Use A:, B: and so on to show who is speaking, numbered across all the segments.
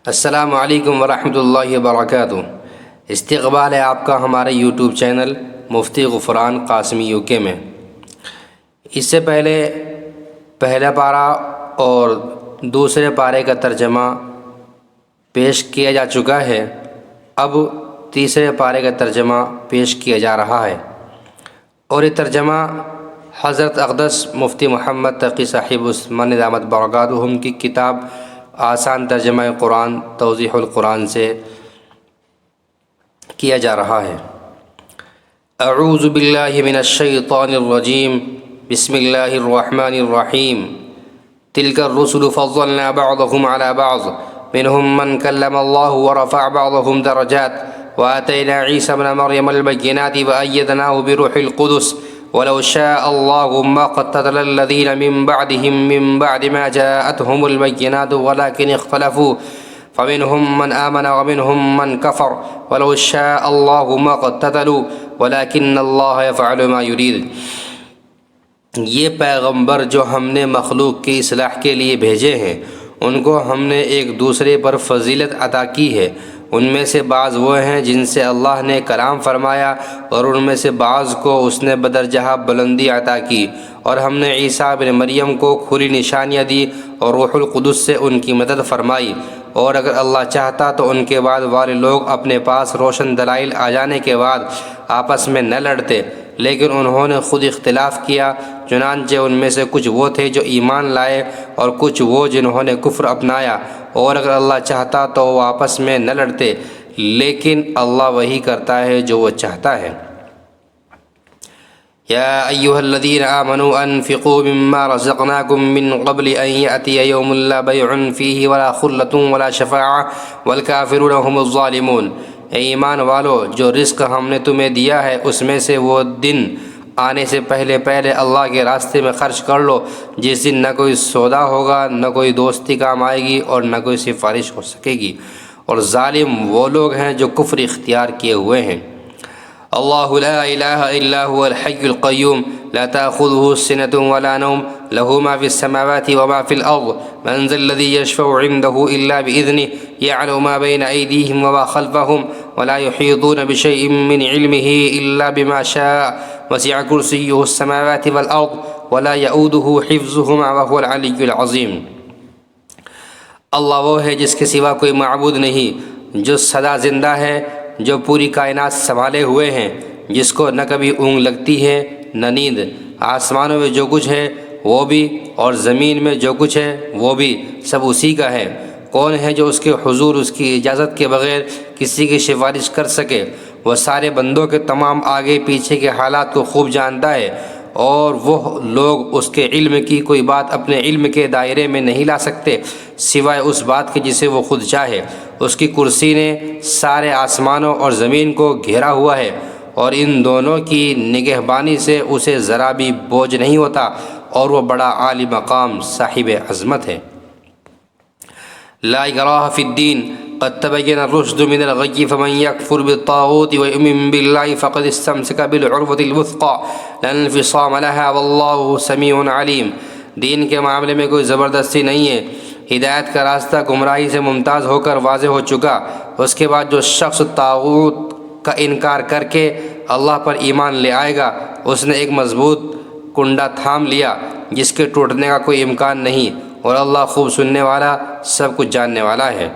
A: السلام علیکم ورحمۃ اللہ وبرکاتہ۔ استقبال ہے آپ کا ہمارے یوٹیوب چینل مفتی غفران قاسمی UK میں۔ اس سے پہلے پہلا پارہ اور دوسرے پارے کا ترجمہ پیش کیا جا چکا ہے، اب تیسرے پارے کا ترجمہ پیش کیا جا رہا ہے، اور یہ ترجمہ حضرت اقدس مفتی محمد تقی صاحب عثمانی دامت برکاتہم کی کتاب آسان ترجمہ قرآن توضیح القرآن سے کیا جا رہا ہے۔ اعوذ باللہ من الشیطان الرجیم، بسم اللہ الرحمن الرحیم۔ تلک الرسل فضلنا بعضهم على بعض منهم من کلم اللہ ورفع بعضهم درجات وآتینا عیسی ابن مریم البینات وأیدناه بروح القدس ولو شاء الله ما قتل الذين من بعدهم من بعد ما جاءتهم البينات ولكن اختلفوا فمنهم من آمن ومنهم من كفر ولو شاء الله ما قتلوا ولكن الله يفعل ما يريد۔ یہ پیغمبر جو ہم نے مخلوق کی اصلاح کے لیے بھیجے ہیں، ان کو ہم نے ایک دوسرے پر فضیلت عطا کی ہے۔ ان میں سے بعض وہ ہیں جن سے اللہ نے کلام فرمایا، اور ان میں سے بعض کو اس نے بدرجہ بلندی عطا کی، اور ہم نے عیسیٰ بن مریم کو کھلی نشانیاں دی اور روح القدس سے ان کی مدد فرمائی، اور اگر اللہ چاہتا تو ان کے بعد والے لوگ اپنے پاس روشن دلائل آ جانے کے بعد آپس میں نہ لڑتے، لیکن انہوں نے خود اختلاف کیا۔ چنانچہ ان میں سے کچھ وہ تھے جو ایمان لائے اور کچھ وہ جنہوں نے کفر اپنایا، اور اگر اللہ چاہتا تو وہ آپس میں نہ لڑتے، لیکن اللہ وہی کرتا ہے جو وہ چاہتا ہے۔ یا ایھا الذین آمنوا انفقوا مما رزقناکم من قبل ان یأتی یوم لا بیع فیہ ولا خلۃ ولا شفاعۃ والکافرون هم الظالمون۔ اے ایمان والو، جو رزق ہم نے تمہیں دیا ہے اس میں سے وہ دن آنے سے پہلے اللہ کے راستے میں خرچ کر لو، جس دن نہ کوئی سودا ہوگا، نہ کوئی دوستی کام آئے گی، اور نہ کوئی سفارش ہو سکے گی، اور ظالم وہ لوگ ہیں جو کفر اختیار کیے ہوئے ہیں۔ اللہ لا الہ الا هو الحی القیوم لا تأخذه سنة ولا نوم له ما في السماوات وما في الأرض من ذا الذي يشفع عنده إلا بإذنه يعلم ما بين أيديهم وما خلفهم ولا يحيطون بشيء من علمه إلا بما شاء وسع كرسيه السماوات والأرض ولا يؤوده حفظهما وهو العلي العظيم۔ اللہ وہ ہے جس کے سوا کوئی معبود نہیں، جو سدا زندہ ہے، جو پوری کائنات سنبھالے ہوئے ہیں، جس کو نہ کبھی اونگ لگتی ہے نہ نیند۔ آسمانوں میں جو کچھ ہے وہ بھی، اور زمین میں جو کچھ ہے وہ بھی، سب اسی کا ہے۔ کون ہے جو اس کے حضور اس کی اجازت کے بغیر کسی کی سفارش کر سکے؟ وہ سارے بندوں کے تمام آگے پیچھے کے حالات کو خوب جانتا ہے، اور وہ لوگ اس کے علم کی کوئی بات اپنے علم کے دائرے میں نہیں لا سکتے سوائے اس بات کے جسے وہ خود چاہے۔ اس کی کرسی نے سارے آسمانوں اور زمین کو گھیرا ہوا ہے، اور ان دونوں کی نگہبانی سے اسے ذرا بھی بوجھ نہیں ہوتا، اور وہ بڑا عالی مقام صاحب عظمت ہے۔ لا اکراہ فی الدین قد تبین الرشد من الغی فمن یکفر بالطاغوت ویؤمن باللہ فقد استمسک بالعروۃ الوثقی لا انفصام لها واللہ سمیع علیم۔ دین کے معاملے میں کوئی زبردستی نہیں ہے، ہدایت کا راستہ گمراہی سے ممتاز ہو کر واضح ہو چکا۔ اس کے بعد جو شخص طاغوت کا انکار کر کے اللہ پر ایمان لے آئے گا، اس نے ایک مضبوط کنڈا تھام لیا جس کے ٹوٹنے کا کوئی امکان نہیں، اور اللہ خوب سننے والا، سب کچھ جاننے والا ہے۔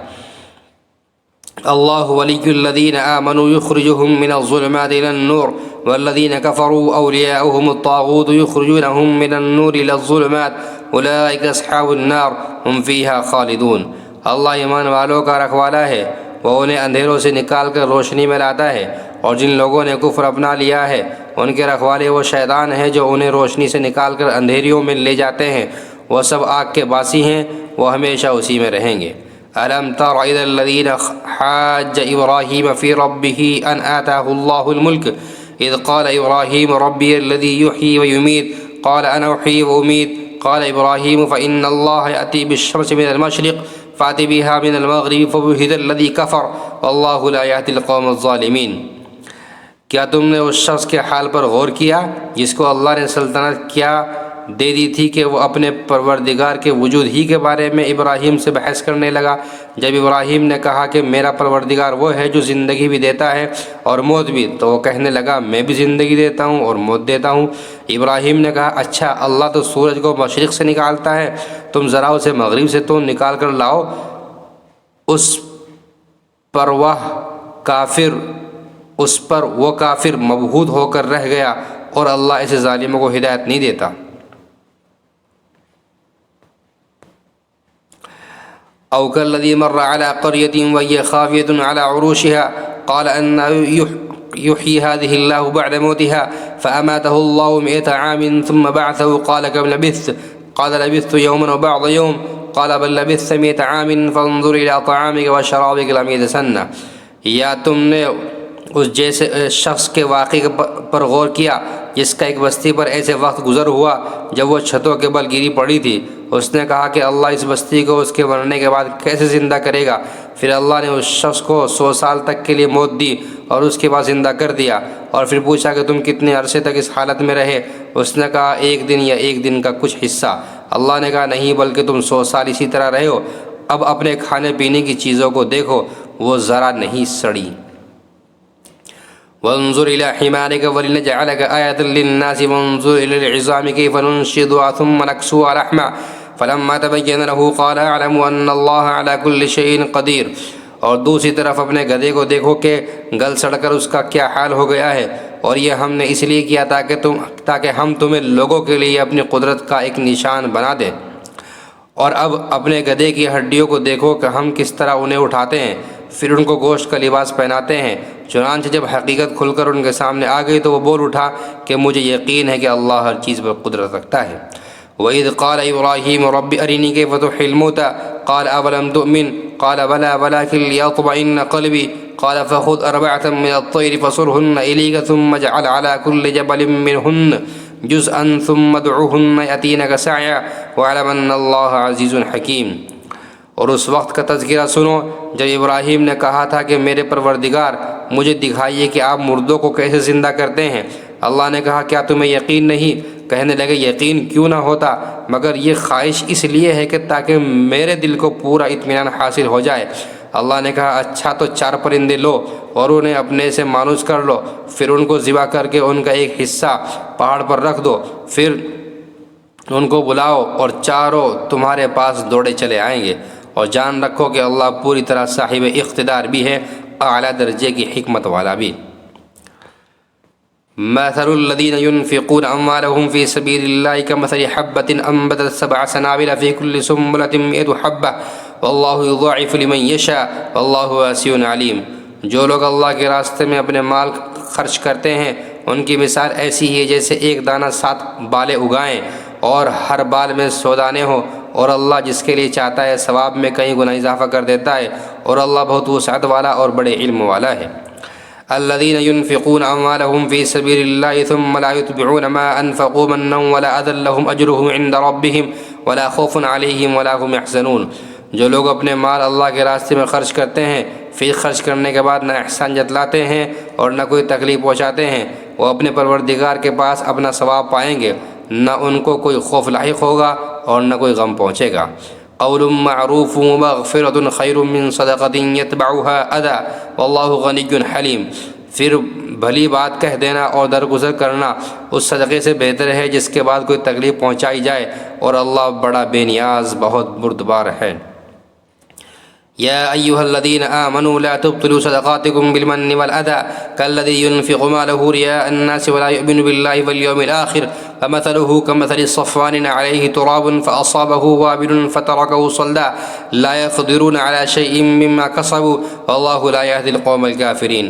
A: اللہ ولی الذین آمنوا یخرجهم من الظلمات الى النور والذین کفروا اولیاؤهم الطاغوت یخرجونهم من النور الى الظلمات اولئک اصحاب النار هم فیہا خالدون۔ اللہ ایمان والوں کا رکھوالا ہے، وہ انہیں اندھیروں سے نکال کر روشنی میں لاتا ہے، اور جن لوگوں نے کفر اپنا لیا ہے ان کے رکھوالے وہ شیطان ہیں جو انہیں روشنی سے نکال کر اندھیریوں میں لے جاتے ہیں، وہ سب آگ کے باسی ہیں، وہ ہمیشہ اسی میں رہیں گے۔ ألم تر إلى الذين حاج إبراهيم في ربه أن آتاه الله الملك إذ قال إبراهيم ربي الذي يحيي ويميت قال أنا أحيي وأميت قال إبراهيم فإن الله يأتي بالشمس من المشرق فأت بها من المغرب فبهت الذي كفر والله لا يهدي القوم الظالمين۔ کیا تم نے اس شخص کے حال پر غور کیا جس کو اللہ نے سلطنت کیا دے دی تھی کہ وہ اپنے پروردگار کے وجود ہی کے بارے میں ابراہیم سے بحث کرنے لگا۔ جب ابراہیم نے کہا کہ میرا پروردگار وہ ہے جو زندگی بھی دیتا ہے اور موت بھی، تو وہ کہنے لگا میں بھی زندگی دیتا ہوں اور موت دیتا ہوں۔ ابراہیم نے کہا اچھا، اللہ تو سورج کو مشرق سے نکالتا ہے، تم ذرا اسے مغرب سے تو نکال کر لاؤ۔ اس پر وہ کافر مبہوت ہو کر رہ گیا، اور اللہ ایسے ظالموں کو ہدایت نہیں دیتا۔ او کالذی مر علی قریۃ وہی خاویۃ علی عروشها قال ان یحیی هذه اللہ بعد موتها فاماته اللہ 100 عام ثم بعثه قال كم لبثت قال لبثت یوما وبعض یوم قال بل لبثت 100 عام فانظر الى طعامك وشرابك لم يتسنى۔ یا تم نے اس جیسے شخص کے واقعے پر غور کیا جس کا ایک بستی پر ایسے وقت گزر ہوا جب وہ چھتوں کے بل گری پڑی تھی۔ اس نے کہا کہ اللہ اس بستی کو اس کے مرنے کے بعد کیسے زندہ کرے گا؟ پھر اللہ نے اس شخص کو 100 سال تک کے لیے موت دی اور اس کے بعد زندہ کر دیا، اور پھر پوچھا کہ تم کتنے عرصے تک اس حالت میں رہے؟ اس نے کہا 1 دن یا 1 دن کا کچھ حصہ۔ اللہ نے کہا نہیں، بلکہ تم 100 سال اسی طرح رہے ہو۔ اب اپنے کھانے پینے کی چیزوں کو دیکھو، وہ ذرا نہیں سڑی۔ وانظر إلى حمارك ولنجعلك آية للناس وانظر إلى العظام كيف ننشدها ثم نكسوها لحما فلما تبين له قال أعلم أن الله على كل شيء قدير۔ اور دوسری طرف اپنے گدھے کو دیکھو کہ گل سڑ کر اس کا کیا حال ہو گیا ہے، اور یہ ہم نے اس لیے کیا تاکہ ہم تمہیں لوگوں کے لیے اپنی قدرت کا ایک نشان بنا دیں۔ اور اب اپنے گدھے کی ہڈیوں کو دیکھو کہ ہم کس طرح انہیں اٹھاتے ہیں، پھر ان کو گوشت کا لباس پہناتے ہیں۔ چنانچہ جب حقیقت کھل کر ان کے سامنے آ گئی تو وہ بول اٹھا کہ مجھے یقین ہے کہ اللہ ہر چیز پر قدرت رکھتا ہے۔ وَإِذْ قَالَ إِبْرَاهِيمُ رَبِّ أَرِنِي كَيْفَ تُحْيِي الْمَوْتَىٰ قَالَ أَوَلَمْ تُؤْمِنْ قَالَ بَلَىٰ وَلَٰكِن لِيَطْمَئِنَّ قَلْبِي قَالَ فَخُذْ 4 مِنَ الطَّيْرِ فَصُرْهُنَّ إِلَيْكَ ثُمَّ اجْعَلْ عَلَىٰ كُلِّ جَبَلٍ مِّنْهُنَّ جُزْءًا ثُمَّ ادْعُهُنَّ يَأْتِينَكَ سَعْيًا وَاعْلَمْ أَنَّ اللَّهَ عَزِيزٌ حَكِيمٌ۔ اور اس وقت کا تذکرہ سنو جب ابراہیم نے کہا تھا کہ میرے پروردگار مجھے دکھائیے کہ آپ مردوں کو کیسے زندہ کرتے ہیں۔ اللہ نے کہا کیا تمہیں یقین نہیں؟ کہنے لگے یقین کیوں نہ ہوتا، مگر یہ خواہش اس لیے ہے کہ تاکہ میرے دل کو پورا اطمینان حاصل ہو جائے۔ اللہ نے کہا اچھا تو 4 پرندے لو اور انہیں اپنے سے مانوس کر لو، پھر ان کو ذبح کر کے ان کا ایک حصہ پہاڑ پر رکھ دو، پھر ان کو بلاؤ اور چاروں تمہارے پاس دوڑے چلے آئیں گے، اور جان رکھو کہ اللہ پوری طرح صاحب اقتدار بھی ہے، اعلیٰ درجے کی حکمت والا بھی۔ مثل الذين ينفقون أموالهم في سبيل الله كمثل حبة أنبتت 7 سنابل في كل سنبلة 100 حبة والله يضاعف لمن يشاء والله واسع عليم۔ جو لوگ اللہ کے راستے میں اپنے مال خرچ کرتے ہیں ان کی مثال ایسی ہی ہے جیسے ایک دانہ 7 بالیں اگائیں اور ہر بال میں 100 دانے ہوں، اور اللہ جس کے لیے چاہتا ہے ثواب میں کئی گنا اضافہ کر دیتا ہے، اور اللہ بہت وسعت والا اور بڑے علم والا ہے۔ الذين ينفقون أموالهم في سبيل الله ثم لا يتبعون ما أنفقوا منا ولا أذى لهم أجرهم عند ربهم ولا خوف عليهم ولا هم يحزنون۔ جو لوگ اپنے مال اللہ کے راستے میں خرچ کرتے ہیں پھر خرچ کرنے کے بعد نہ احسان جتلاتے ہیں اور نہ کوئی تکلیف پہنچاتے ہیں، وہ اپنے پروردگار کے پاس اپنا ثواب پائیں گے، نہ ان کو کوئی خوف لاحق ہوگا اور نہ کوئی غم پہنچے گا۔ قول معروف ومغفرة خیر من صدقة يتبعها أذى والله غنی حلیم۔ پھر بھلی بات کہہ دینا اور درگزر کرنا اس صدقے سے بہتر ہے جس کے بعد کوئی تکلیف پہنچائی جائے، اور اللہ بڑا بے نیاز بہت بردبار ہے۔ يا أيها الذين آمنوا لا تبطلوا صدقاتكم بالمن والأذى كالذي ينفق ماله رياء الناس ولا يؤمن بالله واليوم الآخر فمثله كمثل صفوان عليه تراب فأصابه وابل فتركه صلدا لا يقدرون على شيء مما كسبوا والله لا يهدي القوم الكافرين۔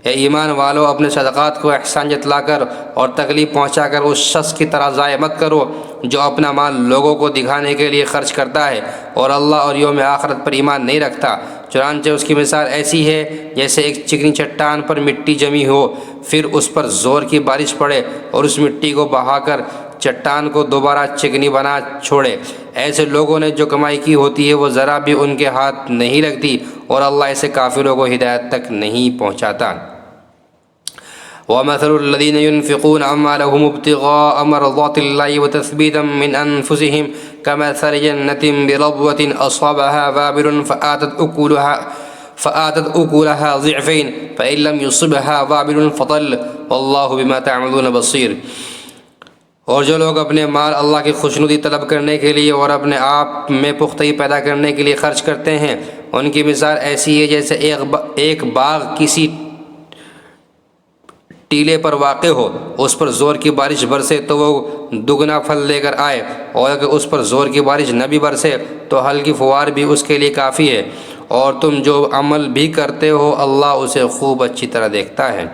A: اے ایمان والو، اپنے صدقات کو احسان جتلا کر اور تکلیف پہنچا کر اس شخص کی طرح ضائع مت کرو جو اپنا مال لوگوں کو دکھانے کے لیے خرچ کرتا ہے اور اللہ اور یوم آخرت پر ایمان نہیں رکھتا۔ چنانچہ اس کی مثال ایسی ہے جیسے ایک چکنی چٹان پر مٹی جمی ہو، پھر اس پر زور کی بارش پڑے اور اس مٹی کو بہا کر چٹان کو دوبارہ چکنی بنا چھوڑے۔ ایسے لوگوں نے جو کمائی کی ہوتی ہے وہ ذرا بھی ان کے ہاتھ نہیں لگتی، اور اللہ ایسے کافروں کو ہدایت تک نہیں پہنچاتا۔ ومثل الذين ينفقون أموالهم ابتغاء مرضات الله وتثبيتا من أنفسهم كمثل جنة بربوة أصابها وابل فآتت أكلها ضعفين فإن لم يصبها وابل فطل والله بما تعملون بصير۔ اور جو لوگ اپنے مال اللہ کی خوشنودی طلب کرنے کے لیے اور اپنے آپ میں پختگی پیدا کرنے کے لیے خرچ کرتے ہیں، ان کی مثال ایسی ہے جیسے ایک باغ کسی ٹیلے پر واقع ہو، اس پر زور کی بارش برسے تو وہ دگنا پھل لے کر آئے، اور اگر اس پر زور کی بارش نہ بھی برسے تو ہلکی فوار بھی اس کے لیے کافی ہے۔ اور تم جو عمل بھی کرتے ہو اللہ اسے خوب اچھی طرح دیکھتا ہے۔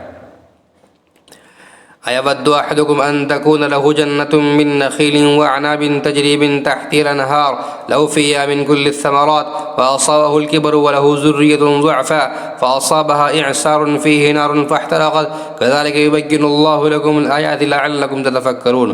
A: أَيَوَدُّ أَحَدُكُمْ أَن تَكُونَ لَهُ جَنَّةٌ مِّن نَخِيلٍ وَأَعْنَابٍ تَجْرِي مِن تَحْتِهَا الْأَنْهَارُ لَهُ فِيهَا مِن كُلِّ الثَّمَرَاتِ فَأَصَابَهُ الْكِبَرُ وَلَهُ ذُرِّيَّةٌ ضُعَفَاءُ فَأَصَابَهَا إِعْصَارٌ فِيهِ نَارٌ فَاحْتَرَقَتْ كَذَلِكَ يُبَيِّنُ اللَّهُ لَكُمُ الْآيَاتِ لَعَلَّكُمْ تَتَفَكَّرُونَ۔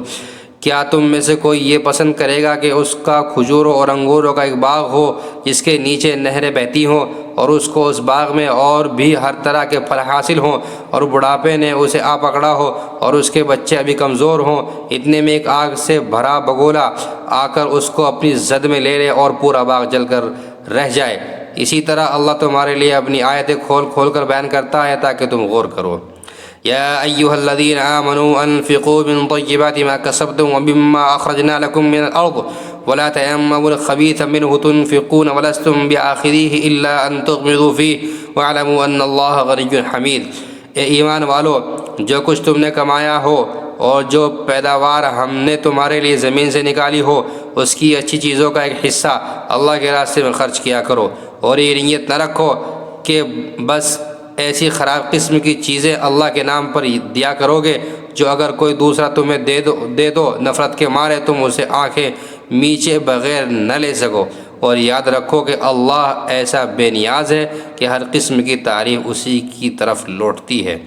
A: کیا تم میں سے کوئی یہ پسند کرے گا کہ اس کا کھجوروں اور انگوروں کا ایک باغ ہو جس کے نیچے نہریں بہتی ہوں، اور اس کو اس باغ میں اور بھی ہر طرح کے پھل حاصل ہوں، اور بڑھاپے نے اسے آ پکڑا ہو اور اس کے بچے ابھی کمزور ہوں، اتنے میں ایک آگ سے بھرا بگولا آ کر اس کو اپنی زد میں لے لے اور پورا باغ جل کر رہ جائے۔ اسی طرح اللہ تمہارے لیے اپنی آیتیں کھول کھول کر بیان کرتا ہے تاکہ تم غور کرو۔ يا أيها الذين آمنوا أنفقوا من طيبات ما كسبتم ومما أخرجنا لكم من الأرض ولا تيمموا الخبيث منه تنفقون ولستم بآخذيه إلا أن تغمضوا فيه واعلموا أن الله غني حميد۔ اے ایمان والو، جو کچھ تم نے کمایا ہو اور جو پیداوار ہم نے تمہارے لیے زمین سے نکالی ہو اس کی اچھی چیزوں کا ایک حصہ اللہ کے راستے میں خرچ کیا کرو، اور یہ نیت نہ رکھو کہ بس ایسی خراب قسم کی چیزیں اللہ کے نام پر دیا کرو گے جو اگر کوئی دوسرا تمہیں دے دو نفرت کے مارے تم اسے آنکھیں میچے بغیر نہ لے سکو، اور یاد رکھو کہ اللہ ایسا بے نیاز ہے کہ ہر قسم کی تعریف اسی کی طرف لوٹتی ہے۔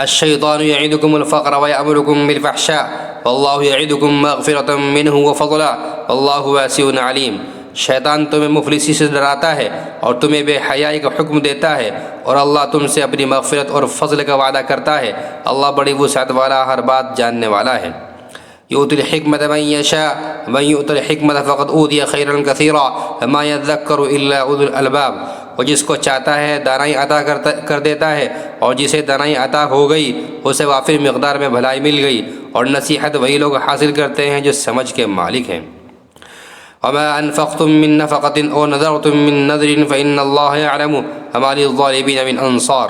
A: الشیطان یعدکم الفقر ویأمرکم بالفحشاء واللہ یعدکم مغفرۃ منہ وفضلا واللہ واسع علیم۔ شیطان تمہیں مفلسی سے ڈراتا ہے اور تمہیں بے حیائی کا حکم دیتا ہے، اور اللہ تم سے اپنی مغفرت اور فضل کا وعدہ کرتا ہے۔ اللہ بڑی وسعت والا، ہر بات جاننے والا ہے۔ یؤتی الحکمۃ من یشاء ومن یؤت الحکمۃ فقد اوتی خیرا کثیرا وما یذکر الا اولو الالباب۔ وہ جس کو چاہتا ہے دانائی عطا کر دیتا ہے، اور جسے دانائی عطا ہو گئی اسے وافر مقدار میں بھلائی مل گئی، اور نصیحت وہی لوگ حاصل کرتے ہیں جو سمجھ کے مالک ہیں۔ وما انفقتم من نفقۃ او نذرتم من نذر فإن اللہ یعلم وما للظالمین من انصار۔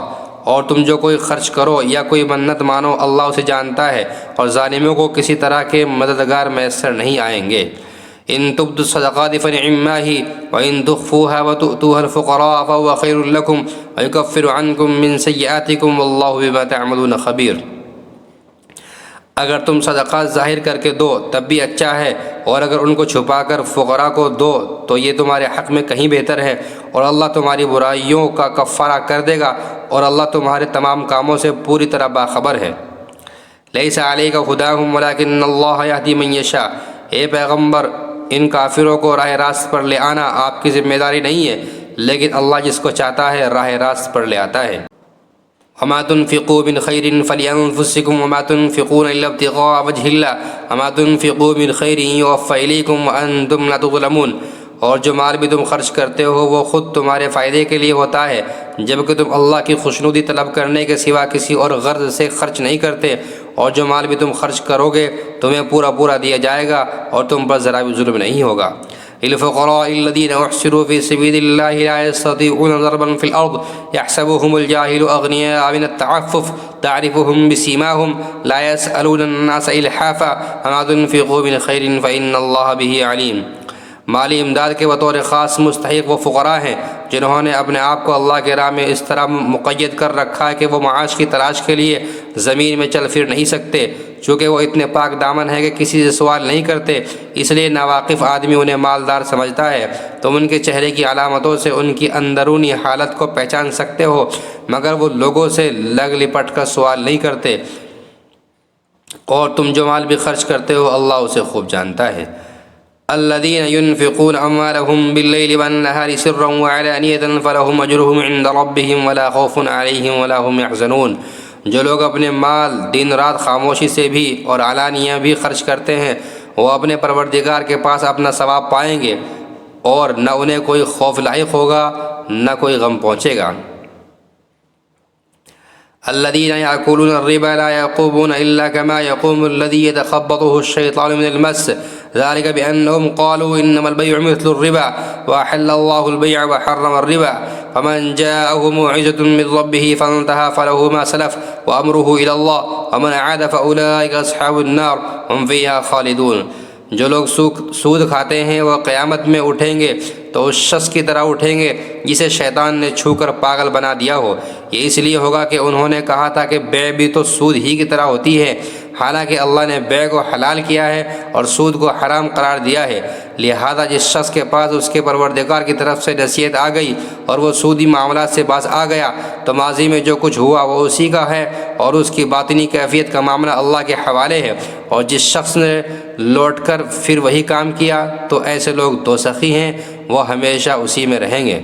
A: اور تم جو کوئی خرچ کرو یا کوئی منت مانو اللہ اسے جانتا ہے، اور ظالموں کو کسی طرح کے مددگار میسر نہیں آئیں گے۔ ان تبدوا الصدقات فنعما هي وان تخفوها وتؤتوها الفقراء فهو خير لكم ويكفر عنكم من سيئاتكم والله بما تعملون خبير۔ اگر تم صدقات ظاہر کر کے دو تب بھی اچھا ہے، اور اگر ان کو چھپا کر فقراء کو دو تو یہ تمہارے حق میں کہیں بہتر ہے، اور اللہ تمہاری برائیوں کا کفارہ کر دے گا، اور اللہ تمہارے تمام کاموں سے پوری طرح باخبر ہے۔ لیس علیک ھداھم ولکن اللہ یہدی من یشاء۔ اے پیغمبر، ان کافروں کو راہ راست پر لے آنا آپ کی ذمہ داری نہیں ہے، لیکن اللہ جس کو چاہتا ہے راہ راست پر لے آتا ہے۔ وما تنفقوا من خير فلأنفسكم وما تنفقون إلا ابتغاء وجه الله وما تنفقوا من خير يوفى إليكم وأنتم لا تظلمون۔ اور جو مال بھی تم خرچ کرتے ہو وہ خود تمہارے فائدے کے لیے ہوتا ہے، جبکہ تم اللہ کی خوشنودی طلب کرنے کے سوا کسی اور غرض سے خرچ نہیں کرتے، اور جو مال بھی تم خرچ کرو گے تمہیں پورا پورا دیا جائے گا اور تم پر ذرا بھی ظلم نہیں ہوگا۔ للفقراء الذين احصروا في سبيل الله لا يستطيعون ضربا في الارض يحسبهم الجاهل اغنياء من التعفف تعرفهم بسيماهم لا يسألون الناس الحافا وما تنفقوا من خير فإن الله به عليم۔ مالی امداد کے بطور خاص مستحق وہ فقراء ہیں جنہوں نے اپنے آپ کو اللہ کے راہ میں اس طرح مقید کر رکھا ہے کہ وہ معاش کی تلاش کے لیے زمین میں چل پھر نہیں سکتے، چونکہ وہ اتنے پاک دامن ہے کہ کسی سے سوال نہیں کرتے، اس لیے ناواقف آدمی انہیں مالدار سمجھتا ہے۔ تم ان کے چہرے کی علامتوں سے ان کی اندرونی حالت کو پہچان سکتے ہو، مگر وہ لوگوں سے لگ لپٹ کر سوال نہیں کرتے، اور تم جو مال بھی خرچ کرتے ہو اللہ اسے خوب جانتا ہے۔ الذين ينفقون أموالهم بالليل والنهار سرا وعلانية فلهم أجرهم عند ربهم ولا خوف عليهم ولا هم يحزنون۔ جو لوگ اپنے مال دن رات خاموشی سے بھی اور علانیہ بھی خرچ کرتے ہیں وہ اپنے پروردگار کے پاس اپنا ثواب پائیں گے اور نہ انہیں کوئی خوف لاحق ہوگا نہ کوئی غم پہنچے گا۔ الذين يأكلون الربا لا يقومون إلا كما يقوم الذي يتخبطه الشيطان من المس ذلك بأنهم قالوا إنما البيع مثل الربا وأحل الله البيع وحرم الربا فمن جاءه موعظة من ربه فانتهى فله ما سلف وأمره إلى الله ومن عاد فأولئك أصحاب النار هم فيها خالدون۔ جو لوگ سود کھاتے ہیں وہ قیامت میں اٹھیں گے تو اس شخص کی طرح اٹھیں گے جسے شیطان نے چھو کر پاگل بنا دیا ہو۔ یہ اس لیے ہوگا کہ انہوں نے کہا تھا کہ بیع بھی تو سود ہی کی طرح ہوتی ہے، حالانکہ اللہ نے بیع کو حلال کیا ہے اور سود کو حرام قرار دیا ہے۔ لہذا جس شخص کے پاس اس کے پروردگار کی طرف سے نصیحت آ گئی اور وہ سودی معاملات سے باز آ گیا تو ماضی میں جو کچھ ہوا وہ اسی کا ہے اور اس کی باطنی کیفیت کا معاملہ اللہ کے حوالے ہے، اور جس شخص نے لوٹ کر پھر وہی کام کیا تو ایسے لوگ دوزخی ہیں، وہ ہمیشہ اسی میں رہیں گے۔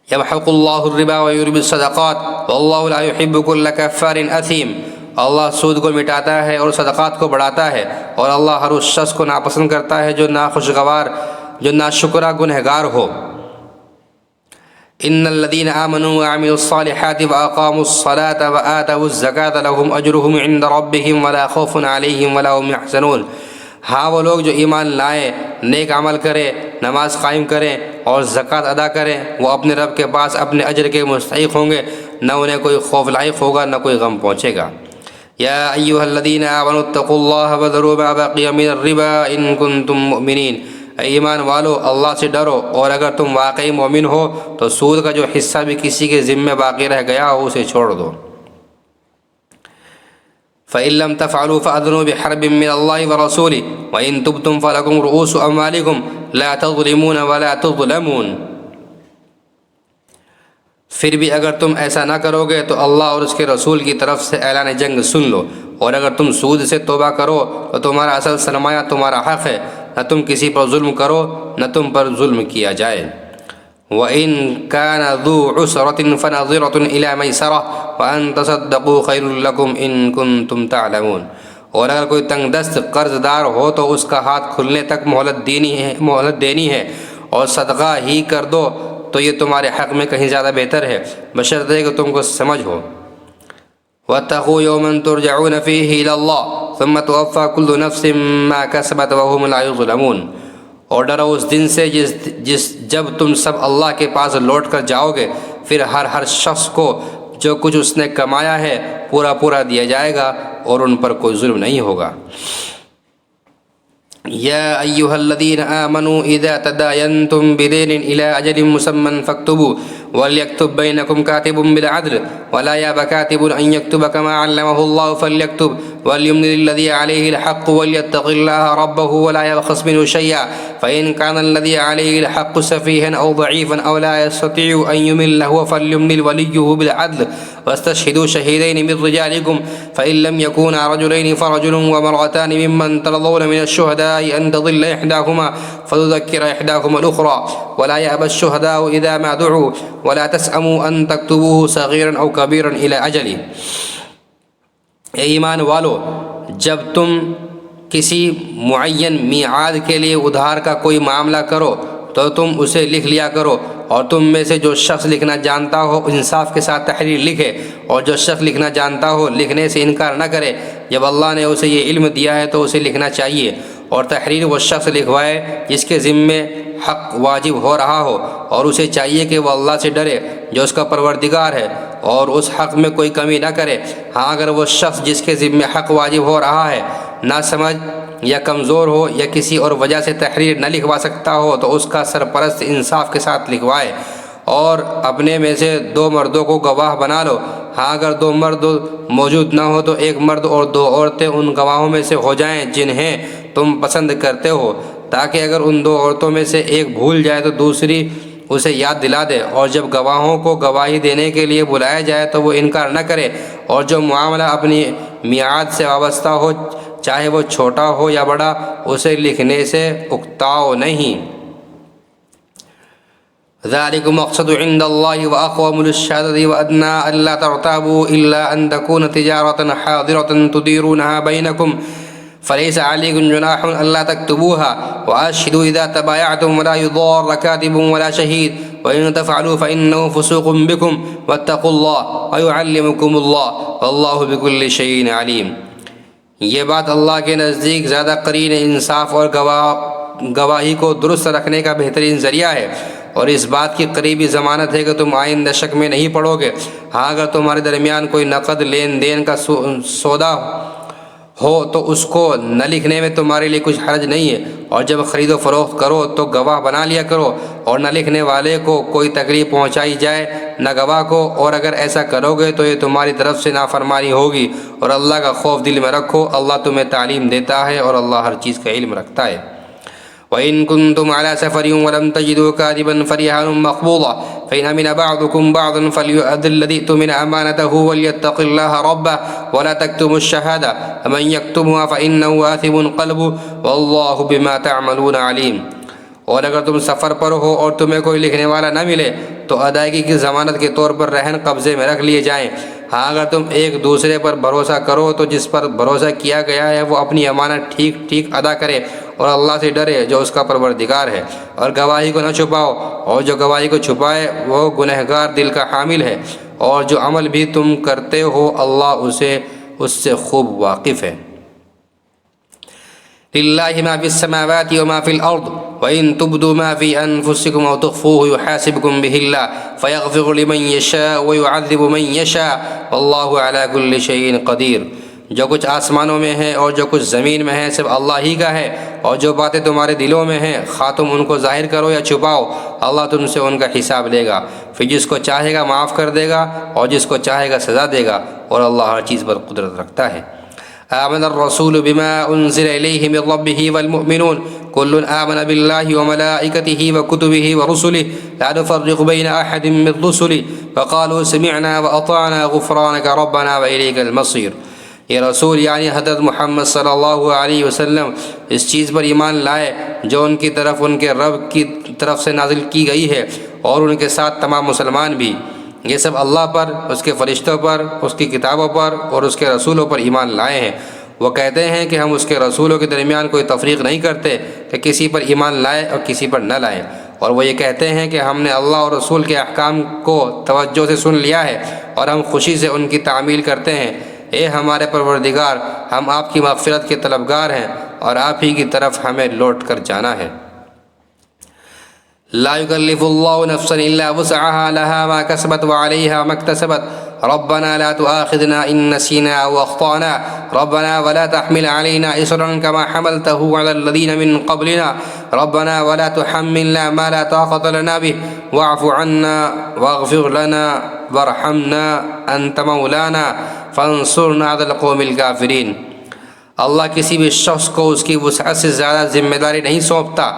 A: یمحق اللہ الربا ویربی الصدقات واللہ لا يحب كل کفار اثیم۔ اللہ سود کو مٹاتا ہے اور صدقات کو بڑھاتا ہے، اور اللہ ہر اس شخص کو ناپسند کرتا ہے جو ناخوشگوار، جو ناشکرا گنہگار ہو۔ ان الذين آمنوا وعملوا الصالحات واقاموا الصلاة وآتوا الزكاة لهم اجرهم عند ربهم ولا خوف عليهم ولا هم يحزنون۔ ہاں وہ لوگ جو ایمان لائیں، نیک عمل کریں، نماز قائم کریں اور زکوٰۃ ادا کریں، وہ اپنے رب کے پاس اپنے اجر کے مستحق ہوں گے، نہ انہیں کوئی خوف لاحق ہوگا نہ کوئی غم پہنچے گا۔ یا ایھا الذین آمنوا اتقوا اللہ وذروا ما بقی من الربا ان کنتم مؤمنین۔ اے ایمان والو، اللہ سے ڈرو اور اگر تم واقعی مومن ہو تو سود کا جو حصہ بھی کسی کے ذمے باقی رہ گیا ہو اسے چھوڑ دو۔ فَإِن لَّمْ تَفْعَلُوا فَأَذِنُوا بِحَرْبٍ مِّنَ اللَّهِ وَرَسُولِهِ وَإِن تُبْتُمْ فَلَكُمْ رُءُوسُ أَمْوَالِكُمْ لَا تَظْلِمُونَ وَلَا تُظْلَمُونَ۔ پھر بھی اگر تم ایسا نہ کرو گے تو اللہ اور اس کے رسول کی طرف سے اعلان جنگ سن لو، اور اگر تم سود سے توبہ کرو تو تمہارا اصل سرمایہ تمہارا حق ہے، نہ تم کسی پر ظلم کرو نہ تم پر ظلم کیا جائے۔ وَإِن كَانَ ذُو عُسْرَةٍ فَنَظِرَةٌ إِلَىٰ مَيْسَرَةٍ وَأَن تَصَدَّقُوا خَيْرٌ لَّكُمْ إِن كُنتُمْ تَعْلَمُونَ۔ اور اگر کوئی تنگ دست قرض دار ہو تو اس کا ہاتھ کھلنے تک مہلت دینی ہے اور صدقہ ہی کر دو تو یہ تمہارے حق میں کہیں زیادہ بہتر ہے، بشرطے کہ تم کو سمجھ ہو۔ وَاتَّقُوا يَوْمًا تُرْجَعُونَ فِيهِ إِلَى اللَّهِ ثُمَّ تُوَفَّىٰ كُلُّ نَفْسٍ مَّا كَسَبَتْ وَهُمْ لَا يُظْلَمُونَ۔ اور ڈرو اس دن سے جب تم سب اللہ کے پاس لوٹ کر جاؤ گے، پھر ہر شخص کو جو کچھ اس نے کمایا ہے پورا دیا جائے گا اور ان پر کوئی ظلم نہیں ہوگا۔ یا ایھا الذین آمنوا اذا تداینتم بدین الی اجل مسمى فاکتبوا وليكتب بينكم كاتب بالعدل ولا يأب كاتب أن يكتب كما علمه الله فليكتب وليملل الذي عليه الحق وليتق الله ربه ولا يبخس منه شيئا فإن كان الذي عليه الحق سفيها أو ضعيفا أو لا يستطيع أن يمل هو فليملل وليه بالعدل واستشهدوا شهيدين من رجالكم فإن لم يكونا رجلين فرجل وامرأتان ممن ترضون من الشهداء أن تضل إحداهما فتذكر إحداهما الأخرى ولا يأبى الشهداء إذا ما دعوا ولا تسأموا أن تكتبوه صغيرا أو كبيرا إلى أجله۔ اے ایمان والو، جب تم کسی معین میعاد کے لیے ادھار کا کوئی معاملہ کرو تو تم اسے لکھ لیا کرو، اور تم میں سے جو شخص لکھنا جانتا ہو انصاف کے ساتھ تحریر لکھے، اور جو شخص لکھنا جانتا ہو لکھنے سے انکار نہ کرے۔ جب اللہ نے اسے یہ علم دیا ہے تو اسے لکھنا چاہیے، اور تحریر وہ شخص لکھوائے جس کے ذمے حق واجب ہو رہا ہو، اور اسے چاہیے کہ وہ اللہ سے ڈرے جو اس کا پروردگار ہے اور اس حق میں کوئی کمی نہ کرے۔ ہاں اگر وہ شخص جس کے ذمے حق واجب ہو رہا ہے نہ سمجھ یا کمزور ہو یا کسی اور وجہ سے تحریر نہ لکھوا سکتا ہو تو اس کا سرپرست انصاف کے ساتھ لکھوائے، اور اپنے میں سے 2 مردوں کو گواہ بنا لو۔ ہاں اگر 2 مرد موجود نہ ہو تو 1 مرد اور 2 عورتیں ان گواہوں میں سے ہو جائیں جنہیں تم پسند کرتے ہو، تاکہ اگر ان 2 عورتوں میں سے ایک بھول جائے تو دوسری اسے یاد دلا دے، اور جب گواہوں کو گواہی دینے کے لیے بلایا جائے تو وہ انکار نہ کرے، اور جو معاملہ اپنی میعاد سے وابستہ ہو چاہے وہ چھوٹا ہو یا بڑا، اسے لکھنے سے اکتاؤ نہیں۔ ذالکم اقسط عند اللہ واقوم للشہادۃ وادنی الا ترتابوا الا ان تکون تجارۃ حاضرۃ تدیرونها بینکم فلیس علیکم جناح الا تکتبوها واشہدوا اذا تبایعتم ولا یضار کاتب ولا شہید وإن تفعلوا فإنه فسوق بكم واتقوا الله ويعلمكم الله والله بكل شيء عليم۔ یہ بات اللہ کے نزدیک زیادہ قرین انصاف اور گواہی کو درست رکھنے کا بہترین ذریعہ ہے، اور اس بات کی قریبی ضمانت ہے کہ تم آئندہ شک میں نہیں پڑو گے۔ ہاں اگر تمہارے درمیان کوئی نقد لین دین کا سودا ہو تو اس کو نہ لکھنے میں تمہارے لیے کچھ حرج نہیں ہے، اور جب خرید و فروخت کرو تو گواہ بنا لیا کرو، اور نہ لکھنے والے کو کوئی تکلیف پہنچائی جائے نہ گواہ کو، اور اگر ایسا کرو گے تو یہ تمہاری طرف سے نافرمانی ہوگی، اور اللہ کا خوف دل میں رکھو، اللہ تمہیں تعلیم دیتا ہے اور اللہ ہر چیز کا علم رکھتا ہے۔ وَإِن كُنتُمْ عَلَى سَفَرٍ وَلَمْ تَجِدُوا كَاتِبًا فَرِهَانٌ مَّقْبُوضَةٌ فَإِنْ أَمِنَ بَعْضُكُمْ بَعْضًا فَلْيُؤَدِّ الَّذِي اؤْتُمِنَ أَمَانَتَهُ وَلْيَتَّقِ اللَّهَ رَبَّهُ وَلَا تَكْتُمُوا الشَّهَادَةَ وَمَن يَكْتُمْهَا فَإِنَّهُ آثِمٌ قَلْبُهُ وَاللَّهُ بِمَا تَعْمَلُونَ عَلِيمٌ۔ اور اگر تم سفر پر ہو اور تمہیں کوئی لکھنے والا نہ ملے تو ادائیگی کی ضمانت کے طور پر رہن قبضے میں رکھ لیے جائیں۔ ہاں اگر تم ایک دوسرے پر بھروسہ کرو تو جس پر بھروسہ کیا گیا ہے وہ اپنی امانت ٹھیک ٹھیک ادا کرے اور اللہ سے ڈرے جو اس کا پروردگار ہے، اور گواہی کو نہ چھپاؤ، اور جو گواہی کو چھپائے وہ گنہگار دل کا حامل ہے، اور جو عمل بھی تم کرتے ہو اللہ اس سے خوب واقف ہے۔ للہ ما فی السماوات وما فی الارض وإن تبدوا ما في أنفسكم أو تخفوه يحاسبكم به الله فيغفر لمن يشاء ويعذب من يشاء والله على كل شيء قدير۔ جو کچھ آسمانوں میں ہے اور جو کچھ زمین میں ہے سب اللہ ہی کا ہے، اور جو باتیں تمہارے دلوں میں ہیں خواہ تم ان کو ظاہر کرو یا چھپاؤ اللہ تم سے ان کا حساب لے گا، پھر جس کو چاہے گا معاف کر دے گا اور جس کو چاہے گا سزا دے گا، اور اللہ ہر چیز پر قدرت رکھتا ہے۔ آمن الرسول بما انزل الیہ من ربہ والمؤمنون كل آمن بالله وملائكته وكتبه ورسله لا نفرق بين أحد من رسله وقالوا سمعنا وأطعنا غفرانك ربنا وإليك المصير۔ یہ رسول یعنی حضرت محمد صلی اللہ علیہ وسلم اس چیز پر ایمان لائے جو ان کی طرف ان کے رب کی طرف سے نازل کی گئی ہے، اور ان کے ساتھ تمام مسلمان بھی، یہ سب اللہ پر، اس کے فرشتوں پر، اس کی کتابوں پر اور اس کے رسولوں پر ایمان لائے ہیں۔ وہ کہتے ہیں کہ ہم اس کے رسولوں کے درمیان کوئی تفریق نہیں کرتے کہ کسی پر ایمان لائے اور کسی پر نہ لائے، اور وہ یہ کہتے ہیں کہ ہم نے اللہ اور رسول کے احکام کو توجہ سے سن لیا ہے اور ہم خوشی سے ان کی تعمیل کرتے ہیں۔ اے ہمارے پروردگار، ہم آپ کی مغفرت کے طلبگار ہیں اور آپ ہی کی طرف ہمیں لوٹ کر جانا ہے۔ لا يكلف الله نفسا الا وسعها لها ما كسبت وعليها ما اكتسبت ربنا لا تؤاخذنا ان نسينا او اخطانا ربنا ولا تحمل علينا اصرا كما حملته على الذين من قبلنا ربنا ولا تحملنا ما لا طاقة لنا به واعف عنا واغفر لنا وارحمنا انت مولانا فانصرنا على القوم الكافرين۔ اللہ کسی بھی شخص کو اس کی وسعت سے زیادہ ذمہ داری نہیں سونپتا،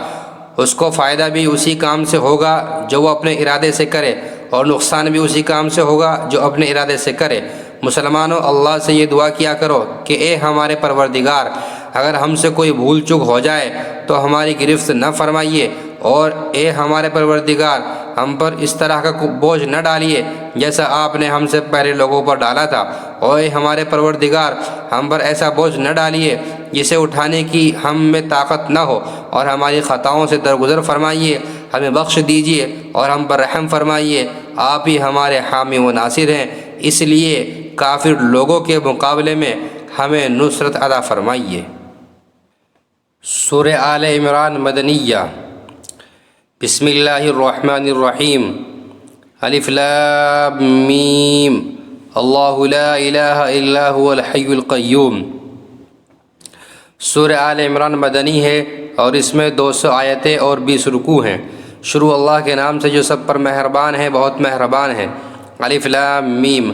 A: اس کو فائدہ بھی اسی کام سے ہوگا جو وہ اپنے ارادے سے کرے، اور نقصان بھی اسی کام سے ہوگا جو اپنے ارادے سے کرے۔ مسلمانوں، اللہ سے یہ دعا کیا کرو کہ اے ہمارے پروردگار، اگر ہم سے کوئی بھول چک ہو جائے تو ہماری گرفت نہ فرمائیے، اور اے ہمارے پروردگار ہم پر اس طرح کا بوجھ نہ ڈالیے جیسا آپ نے ہم سے پہلے لوگوں پر ڈالا تھا، اور اے ہمارے پروردگار ہم پر ایسا بوجھ نہ ڈالیے جسے اٹھانے کی ہم میں طاقت نہ ہو، اور ہماری خطاؤں سے درگزر فرمائیے، ہمیں بخش دیجیے اور ہم پر رحم فرمائیے، آپ ہی ہمارے حامی و ناصر ہیں، اس لیے کافر لوگوں کے مقابلے میں ہمیں نصرت عطا فرمائیے۔ سورہ آل عمران مدنیہ۔ بسم اللہ الرحمن الرحیم۔ الف لام میم۔ اللہ لا الہ الا هو الحی القیوم۔ سورہ آل عمران مدنی ہے اور اس میں 200 آیتیں اور 20 رکوع ہیں۔ شروع اللہ کے نام سے جو سب پر مہربان ہے، بہت مہربان ہے۔ الف لام میم۔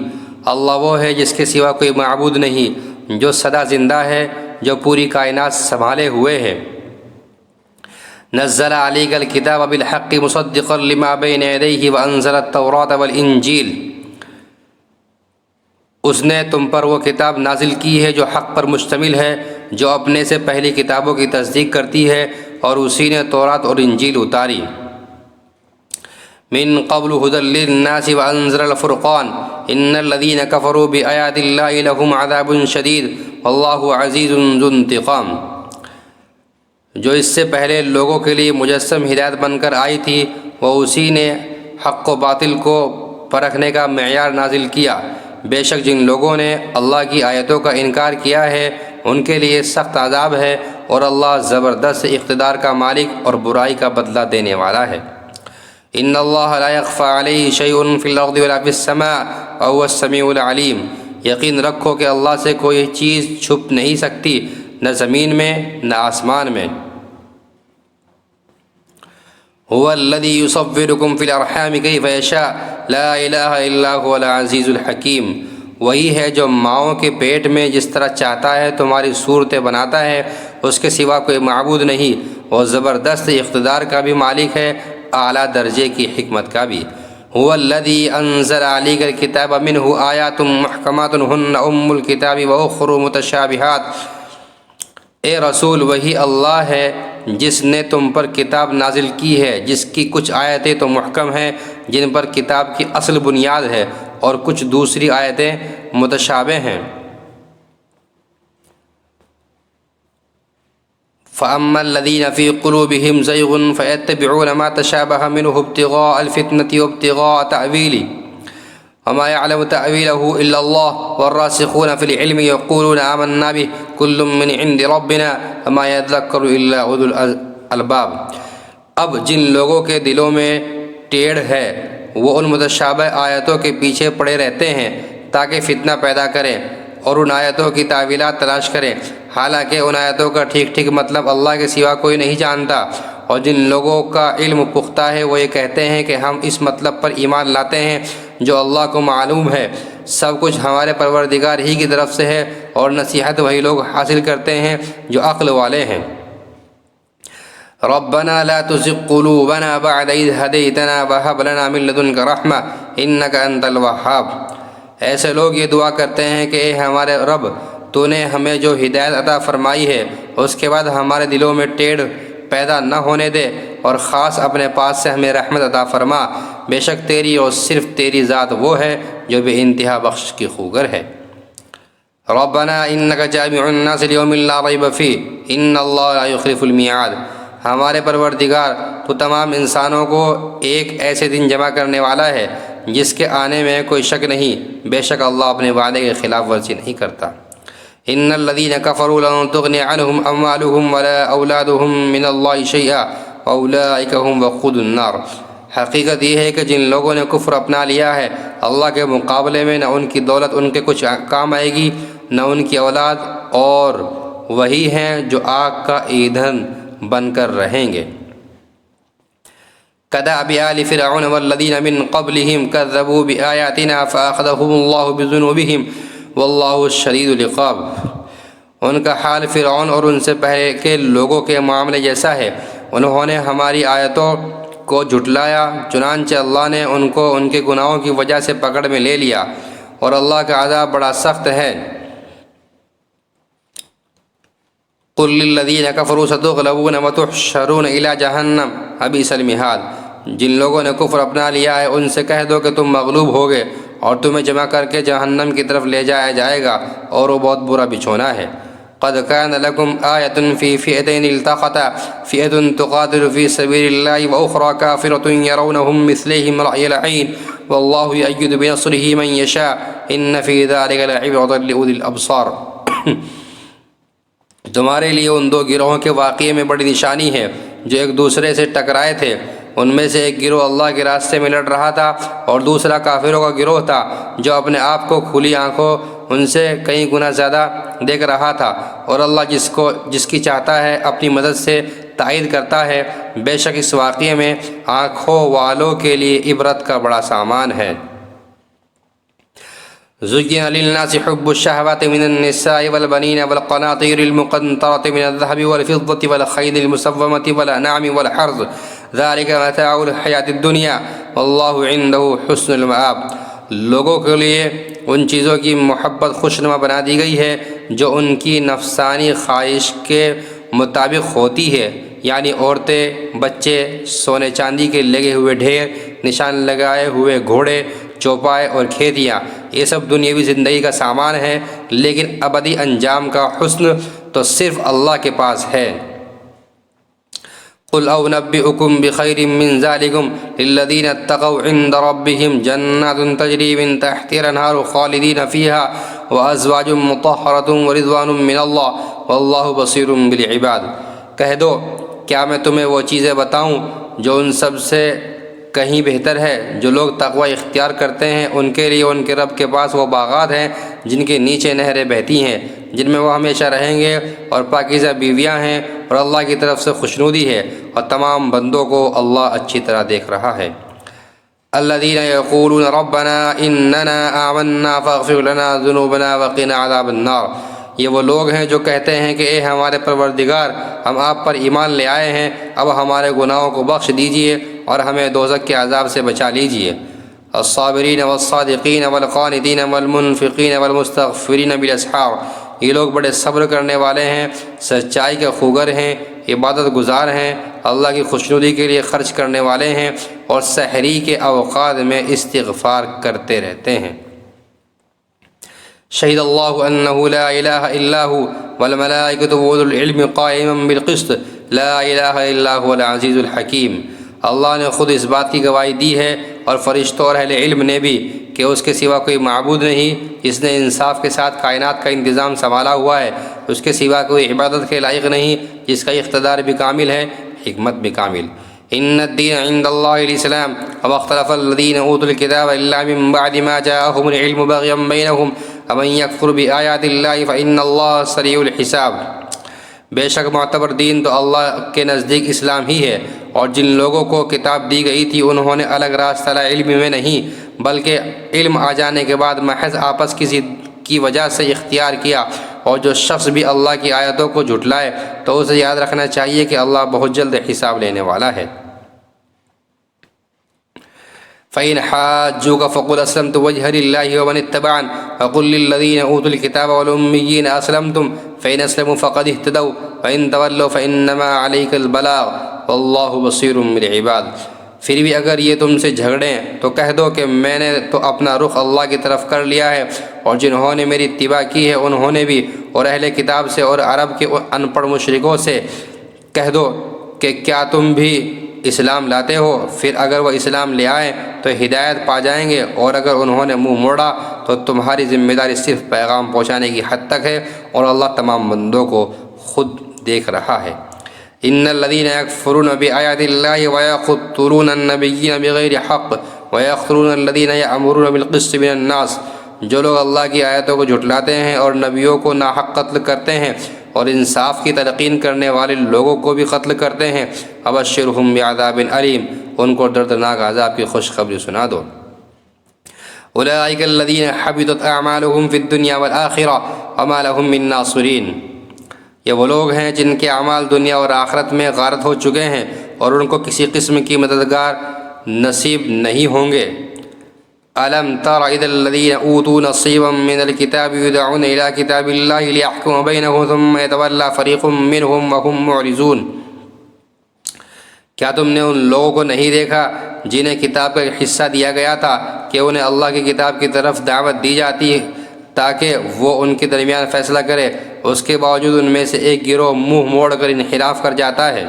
A: اللہ وہ ہے جس کے سوا کوئی معبود نہیں، جو سدا زندہ ہے، جو پوری کائنات سنبھالے ہوئے ہے۔ نزل علیک الکتاب بالحق مصدقا لما بین یدیہ وانزل التوراۃ والانجیل۔ اس نے تم پر وہ کتاب نازل کی ہے جو حق پر مشتمل ہے، جو اپنے سے پہلی کتابوں کی تصدیق کرتی ہے، اور اسی نے تورات اور انجیل اتاری۔ من قبل هدى للناس وانزل الفرقان ان الذين كفروا بآيات الله لهم عذاب شديد والله عزيز ذو انتقام۔ جو اس سے پہلے لوگوں کے لیے مجسم ہدایت بن کر آئی تھی، وہ اسی نے حق و باطل کو پرکھنے کا معیار نازل کیا۔ بے شک جن لوگوں نے اللہ کی آیتوں کا انکار کیا ہے ان کے لیے سخت عذاب ہے، اور اللہ زبردست اقتدار کا مالک اور برائی کا بدلہ دینے والا ہے۔ ان اللہ لا يخفى علیہ شیء فی الارض ولا فی السماء وهو السمیع العلیم۔ یقین رکھو کہ اللہ سے کوئی چیز چھپ نہیں سکتی، نہ زمین میں نہ آسمان میں۔ هو الذی یصورکم فی الارحام کیف یشاء لا الہ الا هو العزیز الحکیم۔ وہی ہے جو ماؤں کے پیٹ میں جس طرح چاہتا ہے تمہاری صورتیں بناتا ہے، اس کے سوا کوئی معبود نہیں، وہ زبردست اقتدار کا بھی مالک ہے، اعلیٰ درجے کی حکمت کا بھی۔ هو الذی انزل علیک الکتاب منہ آیات محکمات ہن ام الکتاب واخر متشابہات۔ اے رسول، وہی اللہ ہے جس نے تم پر کتاب نازل کی ہے، جس کی کچھ آیتیں تو محکم ہیں جن پر کتاب کی اصل بنیاد ہے، اور کچھ دوسری آیتیں متشابہ ہیں۔ فَأَمَّا الَّذِينَ فِي قُلُوبِهِمْ زَيْغٌ فَيَتَّبِعُونَ مَا تَشَابَهَ مِنْهُ ابْتِغَاءَ الْفِتْنَةِ وَابْتِغَاءَ تَأْوِيلِهِ وَمَا يَعْلَمُ تَأْوِيلَهُ إِلَّا اللَّهُ وَالرَّاسِخُونَ فِي الْعِلْمِ يَقُولُونَ آمَنَّا بِهِ كُلٌّ مِّنْ عِندِ رَبِّنَا وَمَا يَذَّكَّرُ إِلَّا أُولُو الْأَلْبَابِ۔ اب جن لوگوں کے دلوں میں ٹیڑھ ہے وہ ان متشابہ آیتوں کے پیچھے پڑے رہتے ہیں تاکہ فتنہ پیدا کریں اور ان آیتوں کی تعویلات تلاش کریں، حالانکہ ان آیتوں کا ٹھیک ٹھیک مطلب اللہ کے سوا کوئی نہیں جانتا۔ اور جن لوگوں کا علم پختہ ہے وہ یہ کہتے ہیں کہ ہم اس مطلب پر ایمان لاتے ہیں جو اللہ کو معلوم ہے، سب کچھ ہمارے پروردگار ہی کی طرف سے ہے، اور نصیحت وہی لوگ حاصل کرتے ہیں جو عقل والے ہیں۔ ربنا لا تزغ قلوبنا بعد إذ هديتنا وهب لنا من لدنك رحمة إنك أنت الوهاب۔ ایسے لوگ یہ دعا کرتے ہیں کہ اے ہمارے رب، تو نے ہمیں جو ہدایت عطا فرمائی ہے اس کے بعد ہمارے دلوں میں ٹیڑھ پیدا نہ ہونے دے، اور خاص اپنے پاس سے ہمیں رحمت عطا فرما، بے شک تیری اور صرف تیری ذات وہ ہے جو بے انتہا بخش کی خوگر ہے۔ ربنا انك جامع الناس ليوم لا ريب فيه ان اللہ لا يخلف الميعاد۔ ہمارے پروردگار، تو تمام انسانوں کو ایک ایسے دن جمع کرنے والا ہے جس کے آنے میں کوئی شک نہیں، بے شک اللہ اپنے وعدے کے خلاف ورزی نہیں کرتا۔ ان الذين كفروا لن تغني عنهم اموالهم ولا اولادهم من الله شيئا واولئك هم وقود النار۔ حقیقت یہ ہے کہ جن لوگوں نے کفر اپنا لیا ہے اللہ کے مقابلے میں، نہ ان کی دولت ان کے کچھ کام آئے گی نہ ان کی اولاد، اور وہی ہیں جو آگ کا ایندھن بن کر رہیں گے۔ كدأب آل فرعون والذين من قبلهم كذبوا بآياتنا فأخذهم الله بذنوبهم والله الشديد العقاب۔ ان کا حال فرعون اور ان سے پہلے کے لوگوں کے معاملے جیسا ہے، انہوں نے ہماری آیتوں کو جھٹلایا، چنانچہ اللہ نے ان کو ان کے گناہوں کی وجہ سے پکڑ میں لے لیا، اور اللہ کا عذاب بڑا سخت ہے۔ قل للذین کفروا ستغلبون وتحشرون الی جہنم وبئس المہاد۔ جن لوگوں نے کفر اپنا لیا ہے ان سے کہہ دو کہ تم مغلوب ہوگے اور تمہیں جمع کر کے جہنم کی طرف لے جایا جائے گا، اور وہ بہت برا بچھونا ہے۔ قد كان لكم آية في فئتين التقتا فئة تقاتل في سبيل الله وأخرى كافرة يرونهم مثليهم رأي العين والله يؤيد بنصره من يشاء إن في ذلك لعبرة لأولي الأبصار۔ تمہارے لیے ان دو گروہوں کے واقعے میں بڑی نشانی ہے جو ایک دوسرے سے ٹکرائے تھے۔ ان میں سے ایک گروہ اللہ کے راستے میں لڑ رہا تھا، اور دوسرا کافروں کا گروہ تھا جو اپنے آپ کو کھلی آنکھوں ان سے کئی گنا زیادہ دیکھ رہا تھا، اور اللہ جس کی چاہتا ہے اپنی مدد سے تائید کرتا ہے۔ بے شک اس واقعے میں آنکھوں والوں کے لیے عبرت کا بڑا سامان ہے۔ زُيِّنَ لِلنَّاسِ حُبُّ الشَّهَوَاتِ مِنَ النِّسَاءِ وَالْبَنِينَ وَالْقَنَاطِيرِ الْمُقَنطَرَةِ مِنَ الذَّهَبِ وَالْفِضَّةِ وَالْخَيْلِ الْمُسَوَّمَةِ وَالْأَنْعَامِ وَالْحَرْثِ ذَلِكَ مَتَاعُ الْحَيَاةِ الدُّنْيَا وَاللَّهُ عِندَهُ حُسْنُ الْمَآبِ۔ لوگوں کے لیے ان چیزوں کی محبت خوشنما بنا دی گئی ہے جو ان کی نفسانی خواہش کے مطابق ہوتی ہے، یعنی عورتیں، بچے، سونے چاندی کے لگے ہوئے ڈھیر، نشان لگائے ہوئے گھوڑے، چوپائے اور کھیتیاں، یہ سب دنیاوی زندگی کا سامان ہے، لیکن ابدی انجام کا حسن تو صرف اللہ کے پاس ہے۔ قل أنبئكم بخير من ذلكم للذين اتقوا عند ربهم جنات تجري من تحتها الأنهار خالدين فيها وأزواج مطهرة ورضوان من الله والله بصير بالعباد۔ کہہ دو کیا میں تمہیں وہ چیزیں بتاؤں جو ان سب سے کہیں بہتر ہے؟ جو لوگ تقوی اختیار کرتے ہیں ان کے لیے ان کے رب کے پاس وہ باغات ہیں جن کے نیچے نہریں بہتی ہیں، جن میں وہ ہمیشہ رہیں گے، اور پاکیزہ بیویاں ہیں، اور اللہ کی طرف سے خوشنودی ہے، اور تمام بندوں کو اللہ اچھی طرح دیکھ رہا ہے۔ الذين يقولون ربنا اننا آمنا فاغفر لنا ذنوبنا وقنا عذاب النار۔ یہ وہ لوگ ہیں جو کہتے ہیں کہ اے ہمارے پروردگار، ہم آپ پر ایمان لے آئے ہیں، اب ہمارے گناہوں کو بخش دیجئے اور ہمیں دوزخ کے عذاب سے بچا لیجئے۔ الصابرین والصادقین والقانتین والمنفقین والمستغفرین بالاسحار۔ یہ لوگ بڑے صبر کرنے والے ہیں، سچائی کے خوگر ہیں، عبادت گزار ہیں، اللہ کی خوشنودی کے لیے خرچ کرنے والے ہیں، اور سحری کے اوقات میں استغفار کرتے رہتے ہیں۔ شہد اللہ انہ لا الہ الا هو والملائکۃ واولو العلم قائما بالقسط لا الہ الا هو العزیز الحکیم۔ اللہ نے خود اس بات کی گواہی دی ہے، اور فرشتوں اور اہل علم نے بھی، کہ اس کے سوا کوئی معبود نہیں جس نے انصاف کے ساتھ کائنات کا انتظام سنبھالا ہوا ہے، اس کے سوا کوئی عبادت کے لائق نہیں جس کا اقتدار بھی کامل ہے، حکمت بھی کامل۔ ان الدین عند اللہ الاسلام وما اختلف الذین اوتوا الکتاب الا من بعد ما جاءهم العلم بغیا بینہم ومن یکفر بآیات اللہ فإن اللہ سریع الحساب۔ بے شک معتبر دین تو اللہ کے نزدیک اسلام ہی ہے، اور جن لوگوں کو کتاب دی گئی تھی انہوں نے الگ راستہ علم میں نہیں، بلکہ علم آ جانے کے بعد محض آپس کی ضد کی وجہ سے اختیار کیا، اور جو شخص بھی اللہ کی آیتوں کو جھٹلائے تو اسے یاد رکھنا چاہیے کہ اللہ بہت جلد حساب لینے والا ہے۔ فَإِنْ حَاجُّوكَ فَقُلْ أَسْلَمْتُ وَجْهِيَ لِلَّهِ وَمَنِ اتَّبَعَنِ وَقُلْ لِلَّذِينَ أُوتُوا الْكِتَابَ وَالْأُمِّيِّينَ أَسْلَمْتُمْ فَإِنْ أَسْلَمُوا فَقَدِ اهْتَدَوْا وَإِنْ تَوَلَّوْا فَإِنَّمَا عَلَيْكَ الْبَلَاغُ وَاللَّهُ بَصِيرٌ بِالْعِبَادِ۔ پھر بھی اگر یہ تم سے جھگڑیں تو کہہ دو کہ میں نے تو اپنا رخ اللہ کی طرف کر لیا ہے، اور جنہوں نے میری اتباع کی ہے انہوں نے بھی، اور اہل کتاب سے اور عرب کے ان پڑھ مشرکوں سے کہہ دو کہ کیا تم بھی اسلام لاتے ہو؟ پھر اگر وہ اسلام لے آئیں تو ہدایت پا جائیں گے، اور اگر انہوں نے منہ موڑا تو تمہاری ذمہ داری صرف پیغام پہنچانے کی حد تک ہے، اور اللہ تمام بندوں کو خود دیکھ رہا ہے۔ ان الذين يكفرون بآيات الله ويقتلون النبيين بغير حق ويقتلون الذين يأمرون بالقسط من الناس۔ جو لوگ اللہ کی آیتوں کو جھٹلاتے ہیں اور نبیوں کو ناحق قتل کرتے ہیں اور انصاف کی تلقین کرنے والے لوگوں کو بھی قتل کرتے ہیں، ابشرہم بعذاب علیم، ان کو دردناک عذاب کی خوشخبری سنا دو۔ اولئک الذین حبطت اعمالهم فی الدنیا والآخرہ وما لهم من ناصرین۔ یہ وہ لوگ ہیں جن کے اعمال دنیا اور آخرت میں غارت ہو چکے ہیں، اور ان کو کسی قسم کی مددگار نصیب نہیں ہوں گے۔ أَلَمْ تَرَ إِلَى الَّذِينَ أُوتُوا نَصِيبًا مِّنَ الْكِتَابِ يُدْعَوْنَ إِلَى كِتَابِ اللَّهِ لِيَحْكُمَ بَيْنَهُمْ ثُمَّ يَتَوَلَّىٰ فَرِيقٌ مِّنْهُمْ وَهُمْ مُعْرِضُونَ۔ کیا تم نے ان لوگوں کو نہیں دیکھا جنہیں کتاب کا حصہ دیا گیا تھا کہ انہیں اللہ کی کتاب کی طرف دعوت دی جاتی تاکہ وہ ان کے درمیان فیصلہ کرے، اس کے باوجود ان میں سے ایک گروہ منہ موڑ کر انحراف کر جاتا ہے۔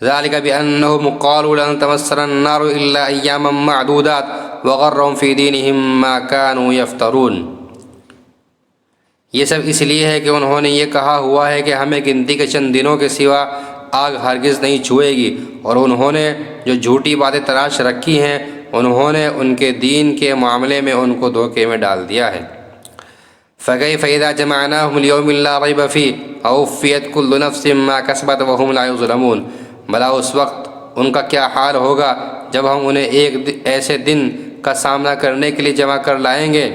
A: ذلك بأنهم قالوا لن تمسنا النار إلا أياما معدودات وغرهم في دينهم ما كانوا يفترون۔ یہ سب اس لیے ہے کہ انہوں نے یہ کہا ہوا ہے کہ ہمیں گنتی کے چند دنوں کے سوا آگ ہرگز نہیں چھوئے گی، اور انہوں نے جو جھوٹی باتیں تراش رکھی ہیں انہوں نے ان کے دین کے معاملے میں ان کو دھوکے میں ڈال دیا ہے۔ فَكَيْفَ إِذَا جَمَعْنَاهُمْ لِيَوْمٍ لَا رَيْبَ فِيهِ وَوُفِّيَتْ كُلُّ نَفْسٍ مَا كَسَبَتْ وَهُمْ لَا يُظْلَمُونَ۔ بھلا اس وقت ان کا کیا حال ہوگا جب ہم انہیں ایک ایسے دن کا سامنا کرنے کے لیے جمع کر لائیں گے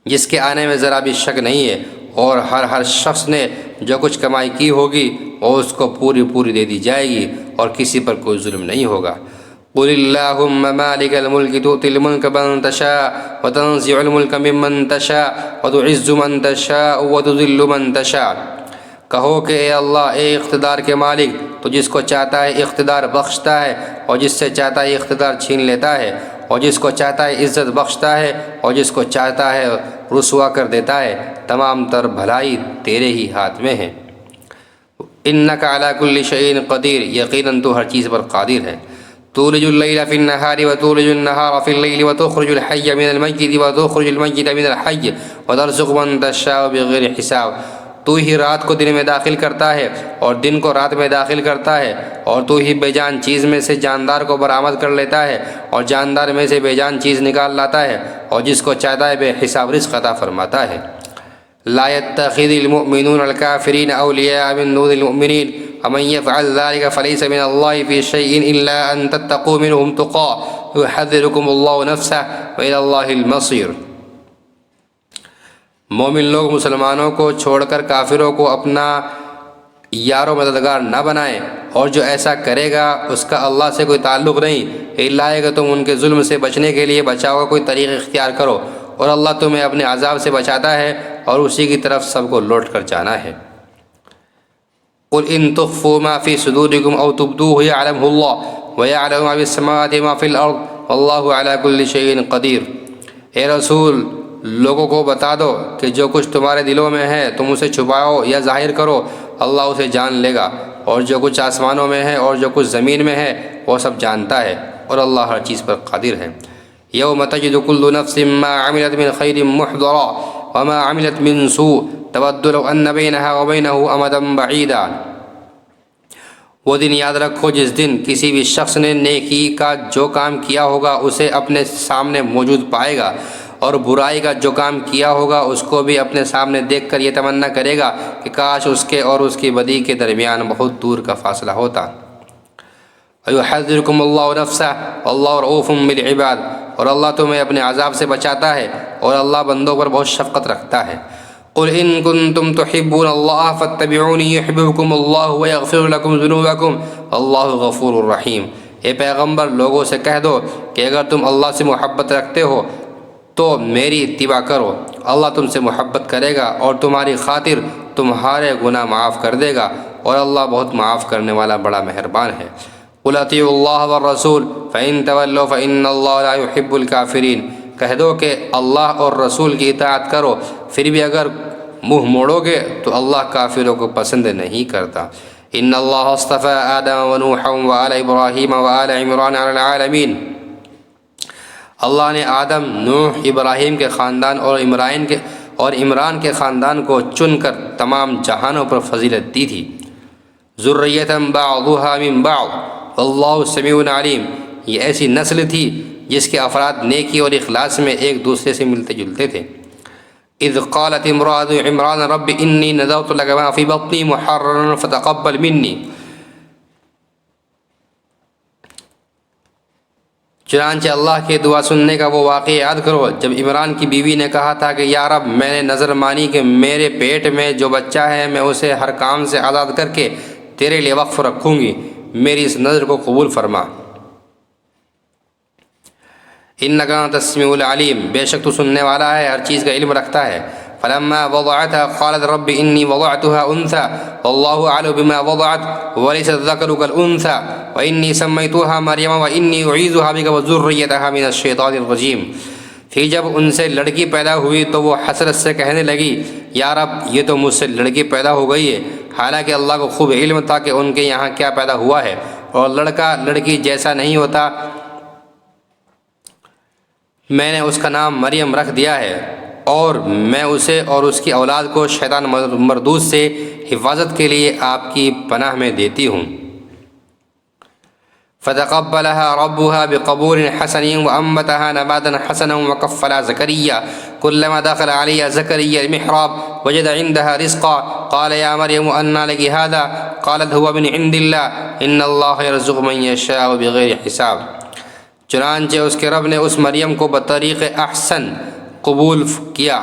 A: جس کے آنے میں ذرا بھی شک نہیں ہے، اور ہر شخص نے جو کچھ کمائی کی ہوگی وہ اس کو پوری دے دی جائے گی، اور کسی پر کوئی ظلم نہیں ہوگا۔ قل اللہم مالک الملک تؤتی الملک من تشاء وتنزع الملک ممن تشاء وتعز من تشاء وتذل من تشاء۔ کہو کہ اے اللہ، اے اقتدار کے مالک، تو جس کو چاہتا ہے اقتدار بخشتا ہے اور جس سے چاہتا ہے اقتدار چھین لیتا ہے، اور جس کو چاہتا ہے عزت بخشتا ہے اور جس کو چاہتا ہے رسوا کر دیتا ہے۔ تمام تر بھلائی تیرے ہی ہاتھ میں ہے۔ انک علی کل شیء قدیر، یقیناً تو ہر چیز پر قادر ہے۔ تولج اللیل فی النہار وتولج النہار فی اللیل وتخرج الحی من المیت وتخرج المیت من الحی وترزق من تشاء بغیر حساب۔ تو ہی رات کو دن میں داخل کرتا ہے اور دن کو رات میں داخل کرتا ہے، اور تو ہی بے جان چیز میں سے جاندار کو برآمد کر لیتا ہے اور جاندار میں سے بے جان چیز نکال لاتا ہے، اور جس کو چاہتا ہے بے حساب رزق عطا فرماتا ہے۔ لا يتخذ المؤمنون الكافرين أولياء من دون المؤمنين ومن يفعل ذلك فليس من الله في شيء إلا أن تتقوا منهم تقى ويحذركم الله نفسه وإلى الله المصير۔ مومن لوگ مسلمانوں کو چھوڑ کر کافروں کو اپنا یار و مددگار نہ بنائیں، اور جو ایسا کرے گا اس کا اللہ سے کوئی تعلق نہیں، الا کہ تم ان کے ظلم سے بچنے کے لیے بچاؤ کا کوئی طریق اختیار کرو، اور اللہ تمہیں اپنے عذاب سے بچاتا ہے اور اسی کی طرف سب کو لوٹ کر جانا ہے۔ قل ان تخفوا ما في صدوركم او تبدوه يعلمه الله ويعلم ما في السماوات وما في الارض والله على كل شيء قدير۔ اے رسول، لوگوں کو بتا دو کہ جو کچھ تمہارے دلوں میں ہے تم اسے چھپاؤ یا ظاہر کرو، اللہ اسے جان لے گا، اور جو کچھ آسمانوں میں ہے اور جو کچھ زمین میں ہے وہ سب جانتا ہے، اور اللہ ہر چیز پر قادر ہے۔ یوم تجد کل نفس ما عملت من خیر محضرا وما عملت من سوء تود لو ان بینها وبینه امدا بعیدا۔ وہ دن یاد رکھو جس دن کسی بھی شخص نے نیکی کا جو کام کیا ہوگا اسے اپنے سامنے موجود پائے گا، اور برائی کا جو کام کیا ہوگا اس کو بھی اپنے سامنے دیکھ کر یہ تمنا کرے گا کہ کاش اس کے اور اس کی بدی کے درمیان بہت دور کا فاصلہ ہوتا۔ وَيُحَذِّرُكُمُ اللَّهُ نَفْسَهُ وَاللَّهُ رَءُوفٌ بِالْعِبَادِ، اور اللہ تمہیں اپنے عذاب سے بچاتا ہے اور اللہ بندوں پر بہت شفقت رکھتا ہے۔ قُلْ إِن كُنتُمْ تُحِبُّونَ اللَّهَ فَاتَّبِعُونِي يُحْبِبْكُمُ اللَّهُ وَيَغْفِرْ لَكُمْ ذُنُوبَكُمْ وَاللَّهُ غَفُورٌ رَحِيمٌ۔ اے پیغمبر، لوگوں سے کہہ دو کہ اگر تم اللہ سے محبت رکھتے ہو تو میری اتباع کرو، اللہ تم سے محبت کرے گا اور تمہاری خاطر تمہارے گناہ معاف کر دے گا، اور اللہ بہت معاف کرنے والا بڑا مہربان ہے۔ قُلْ اطیعوا اللہ والرسول فإن تولوا فإن اللہ لا يحب الکافرین۔ کہہ دو کہ اللہ اور رسول کی اطاعت کرو، پھر بھی اگر منہ موڑو گے تو اللہ کافروں کو پسند نہیں کرتا۔ ان اللہ اصطفى آدم ونوحا وآل ابراہیم وآل عمران علی العالمین۔ اللہ نے آدم، نوح، ابراہیم کے خاندان اور عمران کے خاندان کو چن کر تمام جہانوں پر فضیلت دی تھی۔ ذریۃ بعضها من بعض واللہ سمیع علیم۔ یہ ایسی نسل تھی جس کے افراد نیکی اور اخلاص میں ایک دوسرے سے ملتے جلتے تھے۔ اذ قالت امرأة عمران رب انی نذرت لک ما فی بطنی محررا فتقبل منی۔ چنانچہ اللہ کی دعا سننے کا وہ واقعہ یاد کرو جب عمران کی بیوی نے کہا تھا کہ یا رب، میں نے نظر مانی کہ میرے پیٹ میں جو بچہ ہے میں اسے ہر کام سے آزاد کر کے تیرے لیے وقف رکھوں گی، میری اس نظر کو قبول فرما۔ انک انت السمیع العلیم، بے شک تو سننے والا ہے، ہر چیز کا علم رکھتا ہے۔ فلما وضعتها قالت رب انی وضعتها انثى واللہ اعلم بما وضعت وليس الذکر كالانثى وانی سمیتها مریم وانی اعیذها بک وذریتها من الشیطان الرجیم۔ پھر جب ان سے لڑکی پیدا ہوئی تو وہ حسرت سے کہنے لگی، یا رب، یہ تو مجھ سے لڑکی پیدا ہو گئی ہے، حالانکہ اللہ کو خوب علم تھا کہ ان کے یہاں کیا پیدا ہوا ہے، اور لڑکا لڑکی جیسا نہیں ہوتا۔ میں نے اس کا نام مریم رکھ دیا ہے، اور میں اسے اور اس کی اولاد کو شیطان مردود سے حفاظت کے لیے آپ کی پناہ میں دیتی ہوں۔ فتقبلها ربها بقبول حسن وأنبتها نباتا حسنا وكفلها زكريا كلما دخل عليها زكريا المحراب وجد عندها رزقا قال يا مريم أنى لك هذا قالت هو من عند الله إن الله يرزق من يشاء بغير حساب۔ چنانچہ اس کے رب نے اس مریم کو بطریق احسن قبول کیا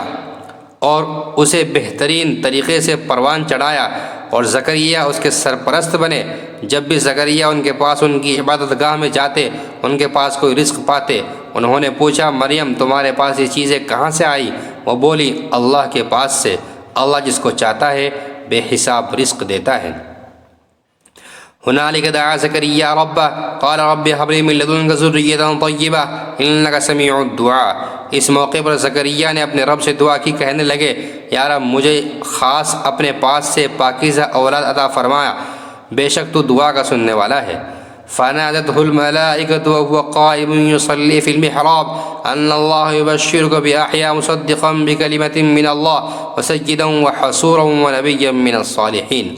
A: اور اسے بہترین طریقے سے پروان چڑھایا، اور زکریا اس کے سرپرست بنے۔ جب بھی زکریا ان کے پاس ان کی عبادت گاہ میں جاتے ان کے پاس کوئی رزق پاتے۔ انہوں نے پوچھا مریم تمہارے پاس یہ چیزیں کہاں سے آئی؟ وہ بولی اللہ کے پاس سے، اللہ جس کو چاہتا ہے بے حساب رزق دیتا ہے۔ هنالك دعا زكريا ربه قال رب هب لي من لدنك ذرية طيبة إنك سميع الدعاء۔ اس موقع پر زکریا نے اپنے رب سے دعا کی، کہنے لگے یا رب مجھے خاص اپنے پاس سے پاکیزہ اولاد عطا فرمایا، بے شک تو دعا کا سننے والا ہے۔ فنادته الملائكة وهو قائم يصلي في المحراب أن الله يبشرك بيحيى مصدقا بكلمة من الله وسيدا وحصورا ونبيا من الصالحين۔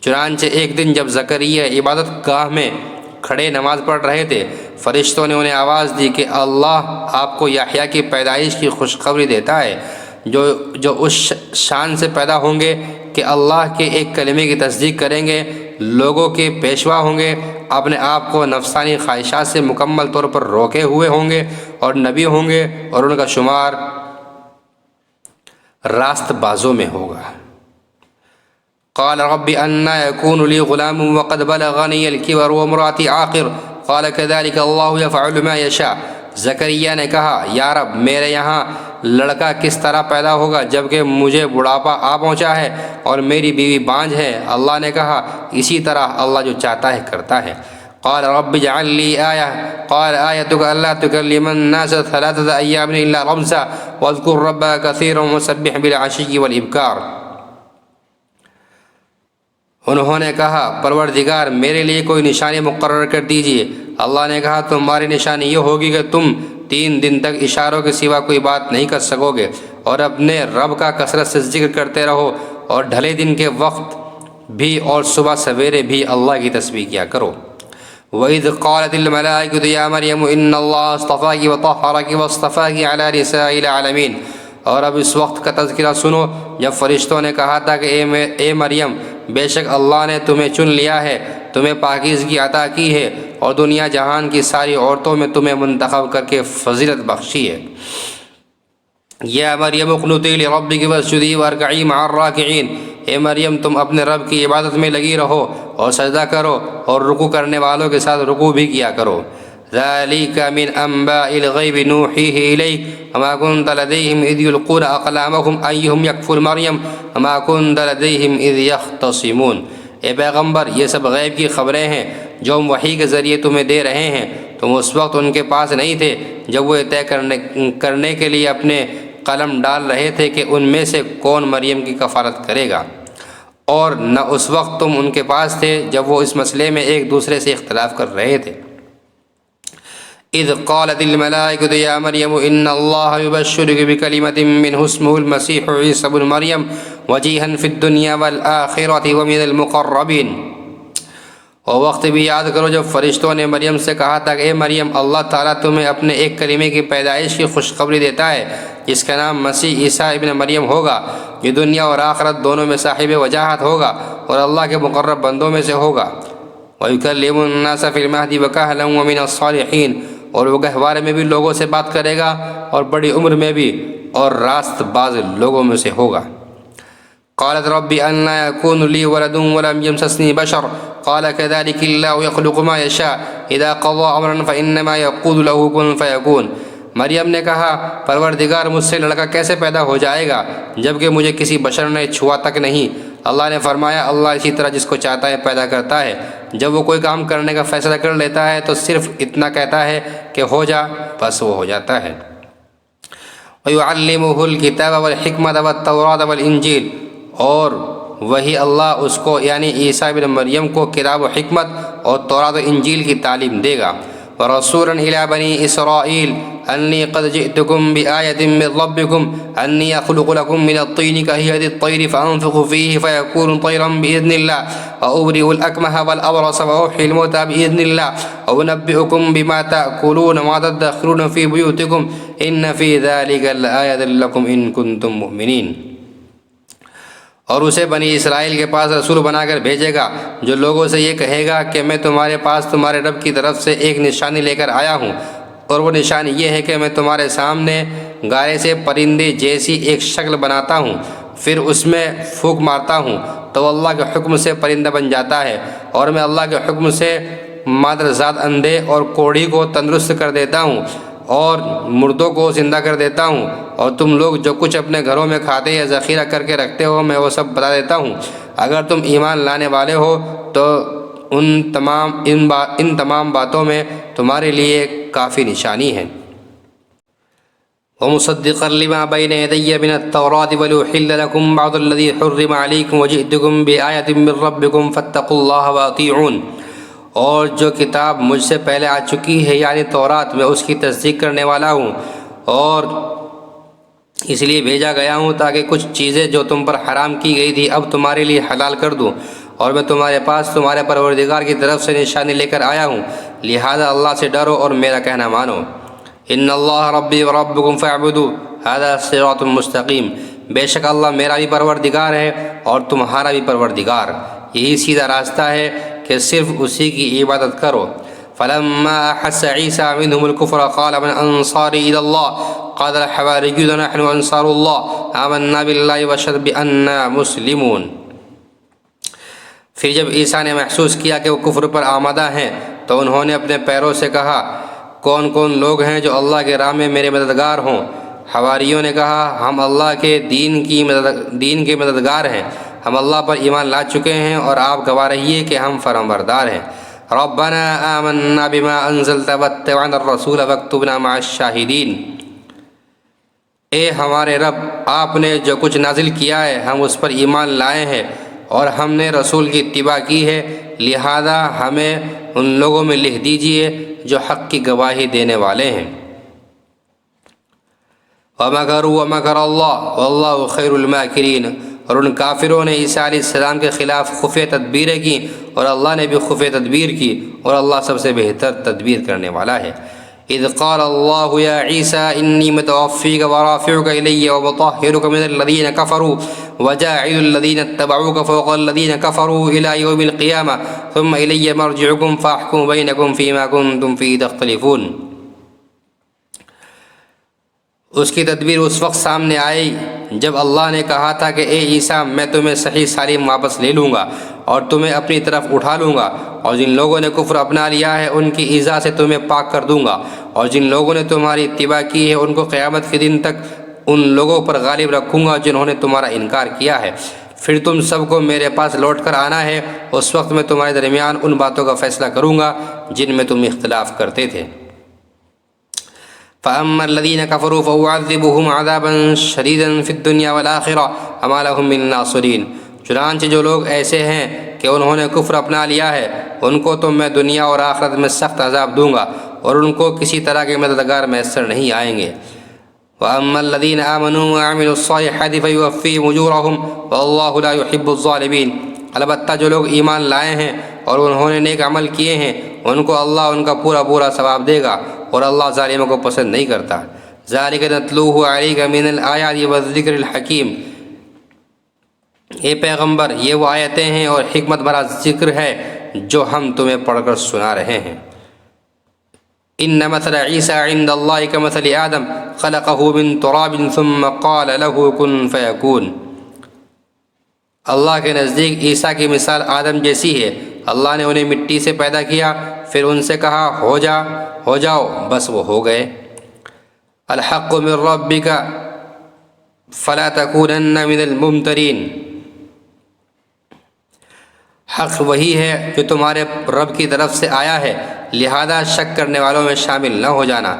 A: چنانچہ ایک دن جب زکریا عبادت گاہ میں کھڑے نماز پڑھ رہے تھے، فرشتوں نے انہیں آواز دی کہ اللہ آپ کو یحییٰ کی پیدائش کی خوشخبری دیتا ہے، جو اس شان سے پیدا ہوں گے کہ اللہ کے ایک کلمے کی تصدیق کریں گے، لوگوں کے پیشوا ہوں گے، اپنے آپ کو نفسانی خواہشات سے مکمل طور پر روکے ہوئے ہوں گے، اور نبی ہوں گے، اور ان کا شمار راست بازوں میں ہوگا۔ قال رب أنى يكون لي غلام وقد بلغني الكبر وامرأتي عاقر قال كذلك الله يفعل ما يشاء۔ زکریا نے کہا یا رب میرے یہاں لڑکا کس طرح پیدا ہوگا جبکہ مجھے بڑھاپا آ پہنچا ہے اور میری بیوی بانجھ ہے؟ اللہ نے کہا اسی طرح اللہ جو چاہتا ہے کرتا ہے۔ قال رب اجعل لي آية قال آيتك ألا تكلم الناس 3 أيام إلا رمزا واذكر ربك كثيرا وسبح بالعشي والإبكار۔ انہوں نے کہا پروردگار میرے لیے کوئی نشانی مقرر کر دیجئے۔ اللہ نے کہا تمہاری نشانی یہ ہوگی کہ تم 3 دن تک اشاروں کے سوا کوئی بات نہیں کر سکو گے، اور اپنے رب کا کثرت سے ذکر کرتے رہو، اور ڈھلے دن کے وقت بھی اور صبح سویرے بھی اللہ کی تسبیح کیا کرو۔ وَإِذْ قَالَتِ الْمَلَائِكَةُ يَا مَرْيَمُ إِنَّ اللَّهَ اصْطَفَاكِ وَطَهَّرَكِ وَاصْطَفَاكِ عَلَى نِسَاءِ الْعَالَمِينَ۔ اور اب اس وقت کا تذکرہ سنو جب فرشتوں نے کہا تھا کہ اے مریم بے شک اللہ نے تمہیں چن لیا ہے، تمہیں پاکیزگی عطا کی ہے، اور دنیا جہان کی ساری عورتوں میں تمہیں منتخب کر کے فضیلت بخشی ہے۔ یا مریم اقنتی لربک واسجدی وارکعی مع الراکعین۔ اے مریم تم اپنے رب کی عبادت میں لگی رہو اور سجدہ کرو اور رکوع کرنے والوں کے ساتھ رکوع بھی کیا کرو۔ ذَلِكَ مِنْ أَنْبَاءِ الْغَيْبِ نُوحِيهِ إِلَيْكَ وَمَا كُنْتَ لَدَيْهِمْ إِذْ يُلْقُونَ أَقْلَامَهُمْ أَيُّهُمْ يَكْفُلُ مَرْيَمَ وَمَا كُنْتَ لَدَيْهِمْ إِذْ يَخْتَصِمُونَ۔ اے پیغمبر یہ سب غیب کی خبریں ہیں جو ہم وحی کے ذریعے تمہیں دے رہے ہیں، تم اس وقت ان کے پاس نہیں تھے جب وہ طے کرنے کے لیے اپنے قلم ڈال رہے تھے کہ ان میں سے کون مریم کی کفالت کرے گا، اور نہ اس وقت تم ان کے پاس تھے جب وہ اس مسئلے میں ایک دوسرے سے اختلاف کر رہے تھے۔ اذ قالت الملائكة يا مريم ان الله يبشرك بكلمة منه اسمه المسيح عيسى ابن مريم وجيها في الدنيا والآخرة ومن المقربين۔ اور وقت بھی یاد کرو جب فرشتوں نے مریم سے کہا تھا کہ اے مریم اللہ تعالیٰ تمہیں اپنے ایک کلمے کی پیدائش کی خوشخبری دیتا ہے جس کا نام مسیح عیسیٰ ابن مریم ہوگا، یہ دنیا اور آخرت دونوں میں صاحب وجاہت ہوگا اور اللہ کے مقرب بندوں میں سے ہوگا۔ وَيُكَلِّمُ النَّاسَ فِي الْمَهْدِ وَكَهْلًا وَمِنَ الصَّالِحِينَ، اور وہ گہوارے میں بھی لوگوں سے بات کرے گا اور بڑی عمر میں بھی اور راست باز لوگوں میں سے ہوگا۔ قالت رب أنى يكون لي ولد ولم يمسسني بشر قال كذلك الله يخلق ما يشاء إذا قضى أمرا فإنما يقول له كن فيكون۔ مریم نے کہا پروردگار مجھ سے لڑکا کیسے پیدا ہو جائے گا جبکہ مجھے کسی بشر نے چھوا تک نہیں۔ اللہ نے فرمایا اللہ اسی طرح جس کو چاہتا ہے پیدا کرتا ہے، جب وہ کوئی کام کرنے کا فیصلہ کر لیتا ہے تو صرف اتنا کہتا ہے کہ ہو جا، بس وہ ہو جاتا ہے۔ وَيُعَلِّمُهُ الْكِتَابَ وَالْحِكْمَةَ وَالتَّوْرَاةَ وَالْإِنْجِيلَ، اور وہی اللہ اس کو یعنی عیسیٰ ابن مریم کو کتاب و حکمت اور تورات و انجیل کی تعلیم دے گا۔ وَرَسُولًا إِلَى بَنِي إِسْرَائِيلَ أَنِّي قَدْ جِئْتُكُمْ بِآيَةٍ مِّن رَّبِّكُمْ أَنِّي أَخْلُقُ لَكُم مِّنَ الطِّينِ كَهَيْئَةِ الطَّيْرِ فَأَنفُخُ فِيهِ فَيَكُونُ طَيْرًا بِإِذْنِ اللَّهِ وَأُبْرِئُ الْأَكْمَهَ وَالْأَبْرَصَ وَأُحْيِي الْمَوْتَىٰ بِإِذْنِ اللَّهِ وَأُنَبِّئُكُم بِمَا تَأْكُلُونَ وَمَا تَدَّخِرُونَ فِي بُيُوتِكُمْ إِنَّ فِي ذَلِكَ لَآيَةً لَّكُمْ إِن كُنتُم مُّؤْمِنِينَ۔ اور اسے بنی اسرائیل کے پاس رسول بنا کر بھیجے گا جو لوگوں سے یہ کہے گا کہ میں تمہارے پاس تمہارے رب کی طرف سے ایک نشانی لے کر آیا ہوں، اور وہ نشانی یہ ہے کہ میں تمہارے سامنے گارے سے پرندے جیسی ایک شکل بناتا ہوں، پھر اس میں پھونک مارتا ہوں تو اللہ کے حکم سے پرندہ بن جاتا ہے، اور میں اللہ کے حکم سے مادرزاد اندھے اور کوڑھی کو تندرست کر دیتا ہوں اور مردوں کو زندہ کر دیتا ہوں، اور تم لوگ جو کچھ اپنے گھروں میں کھاتے یا ذخیرہ کر کے رکھتے ہو میں وہ سب بتا دیتا ہوں۔ اگر تم ایمان لانے والے ہو تو ان تمام باتوں میں تمہارے لیے کافی نشانی ہے۔ ومصدقا لما بين يدي من التوراة ولأحل لكم بعض الذي حرم عليكم وجئتكم بآية من ربكم فاتقوا الله وأطيعون، اور جو کتاب مجھ سے پہلے آ چکی ہے یعنی تورات، میں اس کی تصدیق کرنے والا ہوں، اور اس لیے بھیجا گیا ہوں تاکہ کچھ چیزیں جو تم پر حرام کی گئی تھی اب تمہارے لیے حلال کر دوں، اور میں تمہارے پاس تمہارے پروردگار کی طرف سے نشانی لے کر آیا ہوں، لہذا اللہ سے ڈرو اور میرا کہنا مانو۔ ان اللہ ربی وربکم فاعبدوا ھذا صراط مستقیم، بے شک اللہ میرا بھی پروردگار ہے اور تمہارا بھی پروردگار، یہی سیدھا راستہ ہے کہ صرف اسی کی عبادت کرو۔ فلما احس عیسیٰ منهم الكفر قال من انصاری الى اللہ قال الحواریون نحن انصار اللہ آمنا باللہ واشهد بأننا مسلمون۔ پھر جب عیسیٰ نے محسوس کیا کہ وہ کفر پر آمادہ ہیں تو انہوں نے اپنے پیروں سے کہا کون کون لوگ ہیں جو اللہ کے راہ میں میرے مددگار ہوں؟ حواریوں نے کہا ہم اللہ کے دین کے مددگار ہیں، ہم اللہ پر ایمان لا چکے ہیں اور آپ گواہ رہیے کہ ہم فرمانبردار ہیں۔ ربنا آمنا بما انزلت واتبعنا الرسول فاکتبنا مع الشاہدین، اے ہمارے رب آپ نے جو کچھ نازل کیا ہے ہم اس پر ایمان لائے ہیں اور ہم نے رسول کی اتباع کی ہے، لہذا ہمیں ان لوگوں میں لکھ دیجئے جو حق کی گواہی دینے والے ہیں۔ وَمَكَرُوا وَمَكَرَ اللَّهُ وَاللَّهُ خَيْرُ الْمَاكِرِينَ، اور ان کافروں نے عیسیٰ علیہ السلام کے خلاف خفیہ تدبیریں کی اور اللہ نے بھی خفیہ تدبیر کی، اور اللہ سب سے بہتر تدبیر کرنے والا ہے۔ اذ قال اللہ یا عیسیٰ انی متوفیک ورافعک الی ومطہرک من الذین کفروا وجاعل الذین اتبعوک فوق الذین کفروا الی یوم القیامہ ثم الی مرجعکم فاحکم بینکم فیما کنتم فیہ تختلفون۔ اس کی تدبیر اس وقت سامنے آئی جب اللہ نے کہا تھا کہ اے عیسیٰ میں تمہیں صحیح سالم واپس لے لوں گا اور تمہیں اپنی طرف اٹھا لوں گا، اور جن لوگوں نے کفر اپنا لیا ہے ان کی ایذا سے تمہیں پاک کر دوں گا، اور جن لوگوں نے تمہاری اتباع کی ہے ان کو قیامت کے دن تک ان لوگوں پر غالب رکھوں گا جنہوں نے تمہارا انکار کیا ہے۔ پھر تم سب کو میرے پاس لوٹ کر آنا ہے، اس وقت میں تمہارے درمیان ان باتوں کا فیصلہ کروں گا جن میں تم اختلاف کرتے تھے۔ فَأَمَّا الَّذِينَ كَفَرُوا فَأُعَذِّبُهُمْ عَذَابًا شَدِيدًا فِي الدُّنْيَا وَالْآخِرَةِ وَمَا لَهُم مِّن نَّاصِرِينَ، چنانچہ جو لوگ ایسے ہیں کہ انہوں نے کفر اپنا لیا ہے ان کو تو میں دنیا اور آخرت میں سخت عذاب دوں گا اور ان کو کسی طرح کے مددگار میسر نہیں آئیں گے۔ وَأَمَّا الَّذِينَ آمَنُوا وَعَمِلُوا الصَّالِحَاتِ فَيُوَفِّيهِمْ أُجُورَهُمْ وَاللَّهُ لَا يُحِبُّ الظَّالِمِينَ، البتہ جو لوگ ایمان لائے ہیں اور انہوں نے نیک عمل کیے ہیں ان کو اللہ ان کا پورا ثواب دے گا اور اللہ ظالموں کو پسند نہیں کرتا۔ ذَلِكَ نَتْلُوهُ عَلَيْكَ مِنَ الْآيَاتِ وَالذِّكْرِ الْحَكِيمِ، اے پیغمبر یہ وہ آیتیں ہیں اور حکمت بھرا ذکر ہے جو ہم تمہیں پڑھ کر سنا رہے ہیں۔ ان مثل عیسیٰ عند اللہ کمثل آدم خلقہ من تراب ثم قال له کن فیکون، اللہ کے نزدیک عیسیٰ کی مثال آدم جیسی ہے، اللہ نے انہیں مٹی سے پیدا کیا پھر ان سے کہا ہو جاؤ، بس وہ ہو گئے۔ الحق من ربک فلا تکونن من الممترین، حق وہی ہے جو تمہارے رب کی طرف سے آیا ہے لہذا شک کرنے والوں میں شامل نہ ہو جانا۔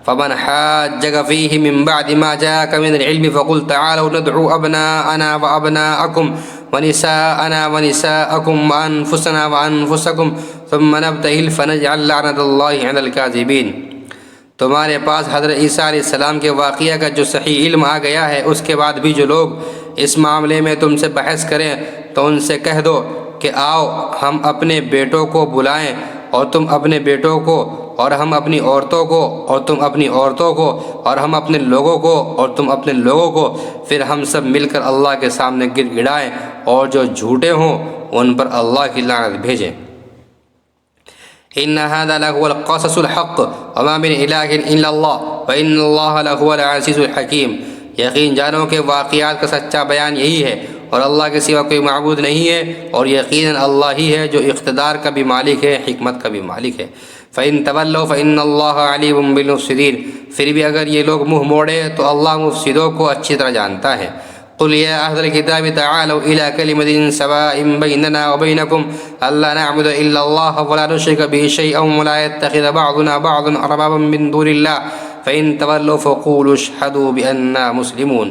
A: فمن حاجك فيه من بعد ما جاءك من العلم فقل تعالوا ندعو أبناءنا وأبناءكم ونساءنا ونساءكم وأنفسنا وأنفسكم ثم نبتهل فنجعل لعنة الله على الكاذبين۔ تمہارے پاس حضرت عیسیٰ علیہ السلام کے واقعہ کا جو صحیح علم آ گیا ہے اس کے بعد بھی جو لوگ اس معاملے میں تم سے بحث کریں تو ان سے کہہ دو کہ آؤ ہم اپنے بیٹوں کو بلائیں اور تم اپنے بیٹوں کو، اور ہم اپنی عورتوں کو اور تم اپنی عورتوں کو، اور ہم اپنے لوگوں کو اور تم اپنے لوگوں کو، پھر ہم سب مل کر اللہ کے سامنے گر گڑائیں اور جو جھوٹے ہوں ان پر اللہ کی لعنت بھیجیں۔ ان هذا لهو القصص الحق وما من اله الا الله وان الله لهو العزيز الحكيم، یقین جانو کہ واقعات کا سچا بیان یہی ہے اور اللہ کے سوا کوئی معبود نہیں ہے، اور یقیناً اللہ ہی ہے جو اقتدار کا بھی مالک ہے، حکمت کا بھی مالک ہے۔ فَإِن تَوَلَّوْا فَإِنَّ اللَّهَ عَلِيمٌ بِالْمُفْسِدِينَ، پھر بھی اگر یہ لوگ منہ موڑے تو اللہ مفسدوں کو اچھی طرح جانتا ہے۔ قُلْ يَا أَهْلَ الْكِتَابِ تَعَالَوْا إِلَىٰ كَلِمَةٍ سَوَاءٍ بَيْنَنَا وَبَيْنَكُمْ أَلَّا نَعْبُدَ إِلَّا اللَّهَ وَلَا نُشْرِكَ بِهِ شَيْئًا وَلَا يَتَّخِذَ بَعْضُنَا بَعْضًا أَرْبَابًا مِّن دُونِ اللَّهِ فَإِن تَوَلَّوْا فَقُولُوا اشْهَدُوا بِأَنَّا مُسْلِمُونَ۔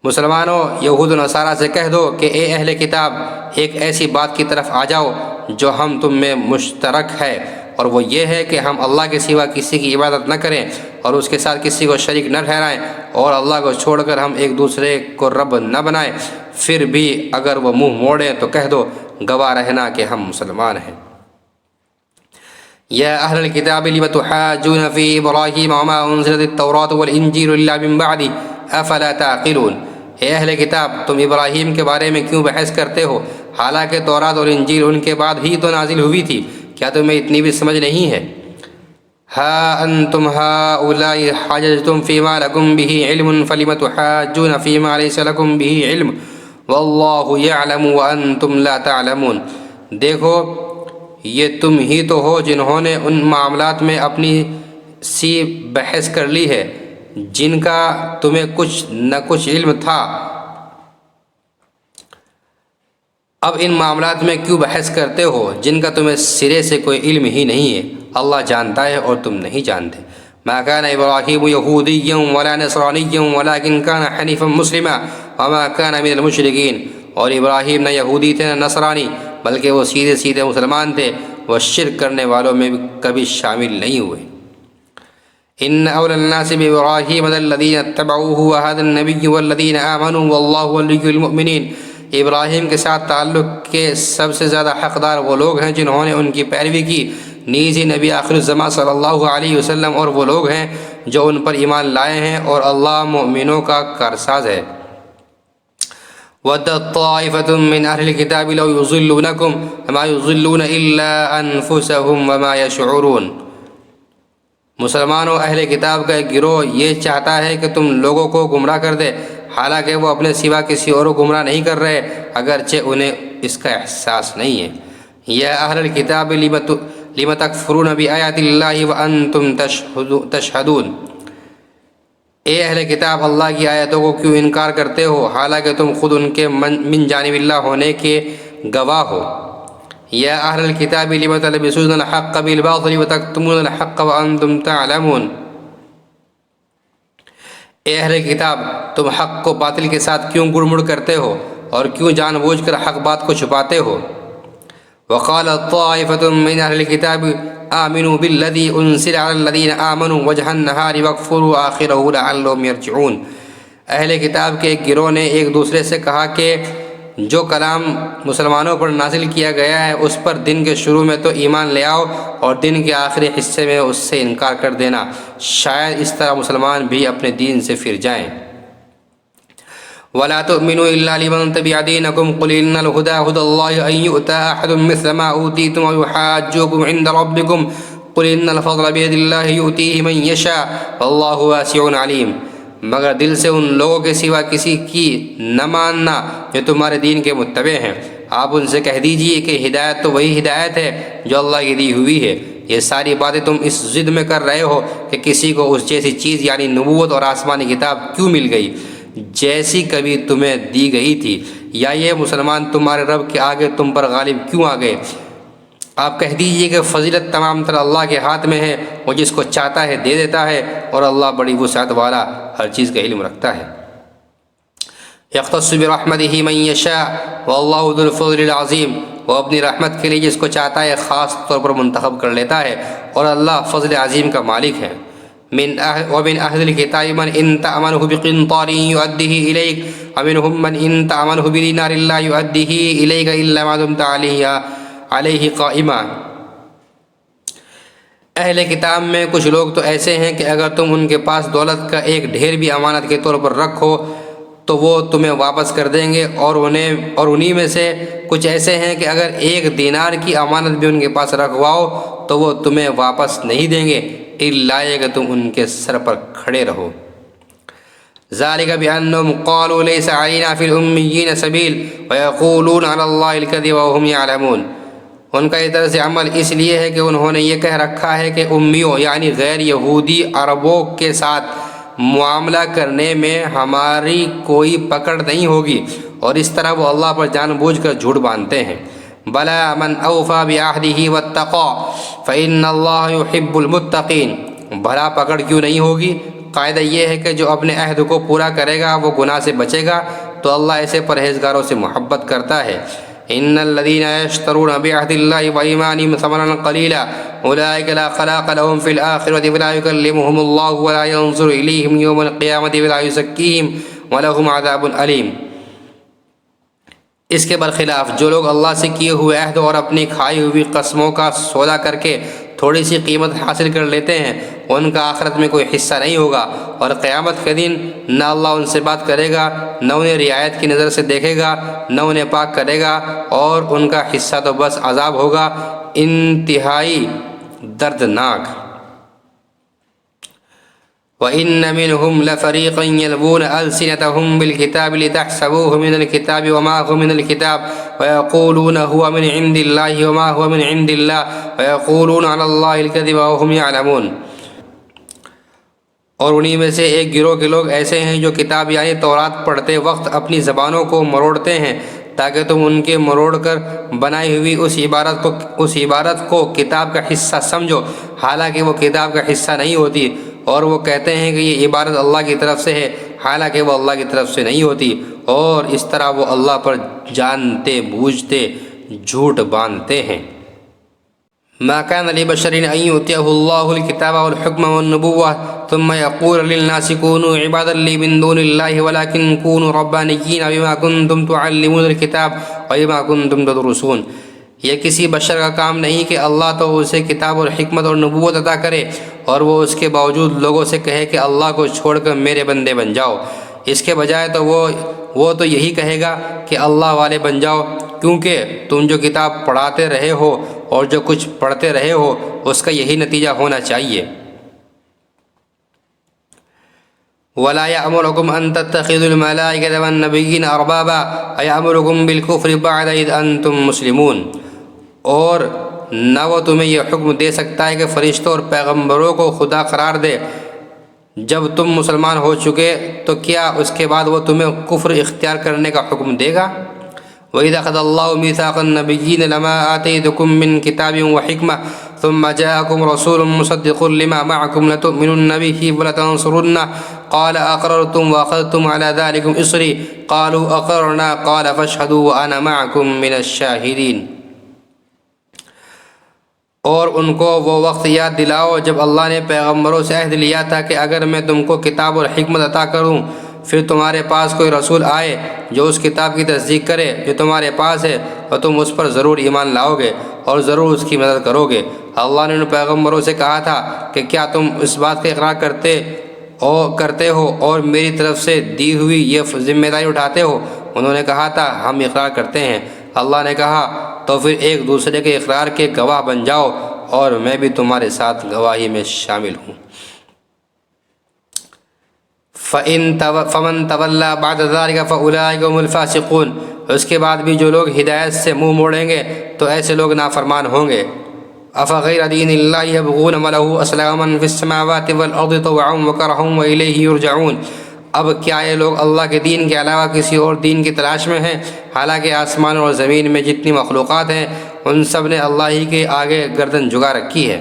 A: مسلمانوں، یہود و نصارہ سے کہہ دو کہ اے اہل کتاب، ایک ایسی بات کی طرف آ جاؤ جو ہم تم میں مشترک ہے، اور وہ یہ ہے کہ ہم اللہ کے سوا کسی کی عبادت نہ کریں اور اس کے ساتھ کسی کو شریک نہ ٹھہرائیں، اور اللہ کو چھوڑ کر ہم ایک دوسرے کو رب نہ بنائیں۔ پھر بھی اگر وہ منہ موڑیں تو کہہ دو گواہ رہنا کہ ہم مسلمان ہیں۔ یا اہل الکتاب لم تحاجون فی ابراہیم وما انزلت التوراۃ والانجیل الا من بعدہ افلا تعقلون۔ اے اہل کتاب، تم ابراہیم کے بارے میں کیوں بحث کرتے ہو، حالانکہ تورات اور انجیل ان کے بعد ہی تو نازل ہوئی تھی، کیا تمہیں اتنی بھی سمجھ نہیں ہے؟ ہا انتم ہؤلاء حاججتم فیما لکم بہ علم فلم تحاجون فیما لیس لکم بہ علم واللہ یعلم وانتم لا تعلمون۔ دیکھو، یہ تم ہی تو ہو جنہوں نے ان معاملات میں اپنی سی بحث کر لی ہے جن کا تمہیں کچھ نہ کچھ علم تھا۔ اب ان معاملات میں کیوں بحث کرتے ہو جن کا تمہیں سرے سے کوئی علم ہی نہیں ہے؟ اللہ جانتا ہے اور تم نہیں جانتے۔ ما كان ابراہیم یہودیا ولا نصرانیا ولكن كان حنیفا مسلما وما كان من المشرکین۔ اور ابراہیم نہ یہودی تھے نہ نصرانی، بلکہ وہ سیدھے سیدھے مسلمان تھے، وہ شرک کرنے والوں میں کبھی شامل نہیں ہوئے۔ ان اول الناس بابراہیم الذین اتبعوه وهذا النبی والذین آمنوا واللہ ولی المؤمنین۔ ابراہیم کے ساتھ تعلق کے سب سے زیادہ حقدار وہ لوگ ہیں جنہوں نے ان کی پیروی کی، نیز ہی نبی آخر الزماں صلی اللہ علیہ وسلم، اور وہ لوگ ہیں جو ان پر ایمان لائے ہیں، اور اللہ مومنوں کا کارساز ہے۔ وَدَّت طَّائِفَةٌ مِّنْ أَهْلِ الْكِتَابِ لَوْ يُضِلُّونَكُمْ وَمَا يُضِلُّونَ إِلَّا أَنفُسَهُمْ وَمَا يَشْعُرُونَ۔ مسلمانوں، اہل کتاب کا ایک گروہ یہ چاہتا ہے کہ تم لوگوں کو گمراہ کر دے، حالانکہ وہ اپنے سوا کسی اور کو گمراہ نہیں کر رہے، اگرچہ انہیں اس کا احساس نہیں ہے۔ یا اہل الکتاب لم تکفرون بآیات اللہ وانتم تشہدون۔ اے اہل کتاب، اللہ کی آیتوں کو کیوں انکار کرتے ہو حالانکہ تم خود ان کے من جانب اللہ ہونے کے گواہ ہو۔ یا اہل الکتاب لم تلبسون الحق بالباطل وتکتمون الحق وانتم تعلمون۔ اے اہل کتاب، تم حق کو باطل کے ساتھ کیوں گڑ مڑ کرتے ہو اور کیوں جان بوجھ کر حق بات کو چھپاتے ہو؟ وقالت طائفة من اہل الکتاب آمنوا بالذی انزل علی الذین آمنوا وجہ النہار واکفروا آخرہ لعلہم یرجعون۔ اہل کتاب کے ایک گروہ نے ایک دوسرے سے کہا کہ جو کلام مسلمانوں پر نازل کیا گیا ہے اس پر دن کے شروع میں تو ایمان لے آؤ، اور دن کے آخری حصے میں اس سے انکار کر دینا، شاید اس طرح مسلمان بھی اپنے دین سے پھر جائیں۔ وَلَا تُؤْمِنُوا إِلَّا لِمَن تَبِعَ دِينَكُمْ قُلْ إِنَّ الْهُدَىٰ هُدَى اللَّهِ أَن يُؤْتَىٰ أَحَدٌ مِّثْلَ مَا أُوتِيتُمْ وَيُحَاجُّوكُمْ عِندَ رَبِّكُمْ قُلْ إِنَّ الْفَضْلَ بِيَدِ اللَّهِ يُؤْتِيهِ مَن يَشَاءُ وَاللَّهُ وَاسِعٌ عَلِيمٌ۔ مگر دل سے ان لوگوں کے سوا کسی کی نہ ماننا جو تمہارے دین کے متبع ہیں۔ آپ ان سے کہہ دیجئے کہ ہدایت تو وہی ہدایت ہے جو اللہ کی دی ہوئی ہے۔ یہ ساری باتیں تم اس ضد میں کر رہے ہو کہ کسی کو اس جیسی چیز یعنی نبوت اور آسمانی کتاب کیوں مل گئی جیسی کبھی تمہیں دی گئی تھی، یا یہ مسلمان تمہارے رب کے آگے تم پر غالب کیوں آ گئے؟ آپ کہہ دیجئے کہ فضیلت تمام تر اللہ کے ہاتھ میں ہے، وہ جس کو چاہتا ہے دے دیتا ہے، اور اللہ بڑی وسعت والا ہر چیز کا علم رکھتا ہے۔ یختص برحمتہ من یشاء واللہ ذو الفضل العظیم۔ وہ اپنی رحمت کے لیے جس کو چاہتا ہے خاص طور پر منتخب کر لیتا ہے، اور اللہ فضل عظیم کا مالک ہے۔ ومن اہل الکتاب من ان تأمنہ بقنطار یؤدہ الیک ومنہم من ان تأمنہ بدینار لا یؤدہ الیک الا ما دمت علیہ قائما۔ اہل کتاب میں کچھ لوگ تو ایسے ہیں کہ اگر تم ان کے پاس دولت کا ایک ڈھیر بھی امانت کے طور پر رکھو تو وہ تمہیں واپس کر دیں گے، اور انہی میں سے کچھ ایسے ہیں کہ اگر ایک دینار کی امانت بھی ان کے پاس رکھواؤ تو وہ تمہیں واپس نہیں دیں گے الا کہ تم ان کے سر پر کھڑے رہو۔ ذلك بأنهم قالوا ليس علينا في الأميين سبيل ويقولون على الله الكذب وهم يعلمون۔ ان کا یہ طرز عمل اس لیے ہے کہ انہوں نے یہ کہہ رکھا ہے کہ امیوں یعنی غیر یہودی عربوں کے ساتھ معاملہ کرنے میں ہماری کوئی پکڑ نہیں ہوگی، اور اس طرح وہ اللہ پر جان بوجھ کر جھوٹ باندھتے ہیں۔ بلا من اوفى بعهده واتقى فإن الله يحب المتقين، بھلا پکڑ کیوں نہیں ہوگی؟ قاعدہ یہ ہے کہ جو اپنے عہد کو پورا کرے گا وہ گناہ سے بچے گا، تو اللہ ایسے پرہیزگاروں سے محبت کرتا ہے۔ ان الذين يشترون بعهد الله وايمانهم ثمنا قليلا اولئك لا خلاق لهم في الاخره ولا يكلمهم الله ولا ينظر اليهم يوم القيامه ولا يزكيهم ولهم عذاب اليم۔ اس کے برخلاف جو لوگ اللہ سے کیے ہوئے عہد اور اپنی کھائی ہوئی قسموں کا سودا کر کے تھوڑی سی قیمت حاصل کر لیتے ہیں، ان کا آخرت میں کوئی حصہ نہیں ہوگا، اور قیامت کے دن نہ اللہ ان سے بات کرے گا، نہ انہیں رعایت کی نظر سے دیکھے گا، نہ انہیں پاک کرے گا، اور ان کا حصہ تو بس عذاب ہوگا انتہائی دردناک۔ وَإِنَّ مِنْهُمْ لَفَرِيقًا يَلْوُونَ أَلْسِنَتَهُمْ بِالْكِتَابِ لِتَحْسَبُوهُ مِنَ الْكِتَابِ وَمَا هُوَ مِنَ الْكِتَابِ وَيَقُولُونَ هُوَ مِنْ عِنْدِ اللَّهِ وَمَا هُوَ مِنْ عِنْدِ اللَّهِ وَيَقُولُونَ عَلَى اللَّهِ الْكَذِبَ وَهُمْ يَعْلَمُونَ۔ اور انہی میں سے ایک گروہ کے لوگ ایسے ہیں جو کتاب یعنی تورات پڑھتے وقت اپنی زبانوں کو مروڑتے ہیں تاکہ تم ان کے مروڑ کر بنائی ہوئی اس عبارت کو کتاب کا حصہ سمجھو، حالانکہ وہ کتاب کا حصہ نہیں ہوتی، اور وہ کہتے ہیں کہ یہ عبارت اللہ کی طرف سے ہے، حالانکہ وہ اللہ کی طرف سے نہیں ہوتی، اور اس طرح وہ اللہ پر جانتے بوجھتے جھوٹ باندھتے ہیں۔ ما كان لبشر ان يؤتيه الله الكتاب والحكم والنبوة ثم يقول للناس كونوا عبادا لي من دون الله ولكن كونوا ربانيين بما كنتم تعلمون الكتاب وبما كنتم تدرسون۔ یہ کسی بشر کا کام نہیں کہ اللہ تو اسے کتاب اور حکمت اور نبوت عطا کرے اور وہ اس کے باوجود لوگوں سے کہے کہ اللہ کو چھوڑ کر میرے بندے بن جاؤ۔ اس کے بجائے تو وہ تو یہی کہے گا کہ اللہ والے بن جاؤ، کیونکہ تم جو کتاب پڑھاتے رہے ہو اور جو کچھ پڑھتے رہے ہو اس کا یہی نتیجہ ہونا چاہیے۔ ولا يأمركم أن تتخذوا الملائكة والنبيين أربابا أيأمركم بالكفر بعد إذ أنتم مسلمون، اور نہ وہ تمہیں یہ حکم دے سکتا ہے کہ فرشتوں اور پیغمبروں کو خدا قرار دے جب تم مسلمان ہو چکے، تو کیا اس کے بعد وہ تمہیں کفر اختیار کرنے کا حکم دے گا؟ وَإِذَا أَخَذَ اللَّهُ مِيثَاقَ النَّبِيِّينَ لَمَا آتَيْتُكُم مِّن كِتَابٍ وَحِكْمَةٍ ثُمَّ جَاءَكُمْ رَسُولٌ مُّصَدِّقٌ لِّمَا مَعَكُمْ لَتُؤْمِنُنَّ بِهِ وَلَتَنصُرُنَّهُ قَالَ أَقْرَرْتُمْ وَأَخَذْتُمْ عَلَىٰ ذَٰلِكُمْ إِصْرِي قَالُوا أَقْرَرْنَا قَالَ فَاشْهَدُوا وَأَنَا مَعَكُمْ مِنَ الشَّاهِدِينَ۔ اور ان کو وہ وقت یاد دلاؤ جب اللہ نے پیغمبروں سے عہد لیا تھا کہ اگر میں تم کو کتاب اور حکمت عطا کروں، پھر تمہارے پاس کوئی رسول آئے جو اس کتاب کی تصدیق کرے جو تمہارے پاس ہے، اور تم اس پر ضرور ایمان لاؤ گے اور ضرور اس کی مدد کرو گے۔ اللہ نے ان پیغمبروں سے کہا تھا کہ کیا تم اس بات کا اقرار کرتے ہو اور میری طرف سے دی ہوئی یہ ذمہ داری اٹھاتے ہو؟ انہوں نے کہا تھا ہم اقرار کرتے ہیں۔ اللہ نے کہا تو پھر ایک دوسرے کے اقرار کے گواہ بن جاؤ، اور میں بھی تمہارے ساتھ گواہی میں شامل ہوں۔ فَمَن تَوَلَّىٰ بَعْدَ ذَٰلِكَ فَأُولَٰئِكَ هُمُ الْفَاسِقُونَ۔ اس کے بعد بھی جو لوگ ہدایت سے منہ موڑیں گے تو ایسے لوگ نافرمان ہوں گے۔ أَفَغَيْرَ دِينِ اللَّهِ يَبْغُونَ وَلَهُ أَسْلَمَ مَن فِي السَّمَاوَاتِ وَالْأَرْضِ طَوْعًا وَكَرْهًا وَإِلَيْهِ يُرْجَعُونَ۔ اب کیا یہ لوگ اللہ کے دین کے علاوہ کسی اور دین کی تلاش میں ہیں، حالانکہ آسمان اور زمین میں جتنی مخلوقات ہیں ان سب نے اللہ ہی کے آگے گردن جھکا رکھی ہے۔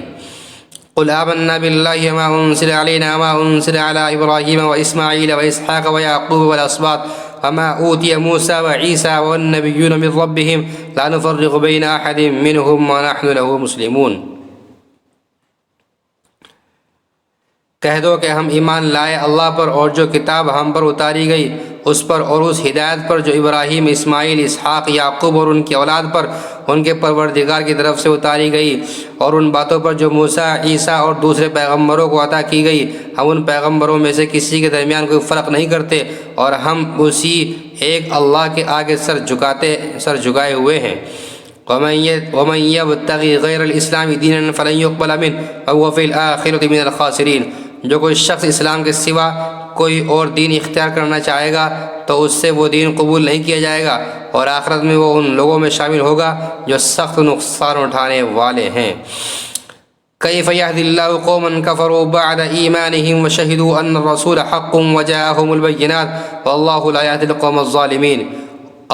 A: قل آمنا بالله ما انزل علينا وما انزل على ابراهيم واسماعيل واسحاق ويعقوب والاسباط وما اوتي موسى وعيسى والنبيون من ربهم لا نفرق بين احد منهم ونحن له مسلمون۔ کہہ دو کہ ہم ایمان لائے اللہ پر اور جو کتاب ہم پر اتاری گئی اس پر، اور اس ہدایت پر جو ابراہیم، اسماعیل، اسحاق، یعقوب اور ان کی اولاد پر ان کے پروردگار کی طرف سے اتاری گئی، اور ان باتوں پر جو موسیٰ، عیسیٰ اور دوسرے پیغمبروں کو عطا کی گئی۔ ہم ان پیغمبروں میں سے کسی کے درمیان کوئی فرق نہیں کرتے، اور ہم اسی ایک اللہ کے آگے سر جھکائے ہوئے ہیں۔ وَمَن يَبْتَغِ غَيْرَ الْإِسْلَامِ دِينًا فَلَن يُقْبَلَ مِنْهُ وَهُوَ فِي الْآخِرَةِ مِنَ الْخَاسِرِينَ۔ جو کوئی شخص اسلام کے سوا کوئی اور دین اختیار کرنا چاہے گا تو اس سے وہ دین قبول نہیں کیا جائے گا، اور آخرت میں وہ ان لوگوں میں شامل ہوگا جو سخت نقصان اٹھانے والے ہیں۔ کیف یہدی اللہ قوما کفروا بعد ایمانہم وشہدوا ان الرسول حق وجاءہم البینات واللہ لا یہدی القوم الظالمین۔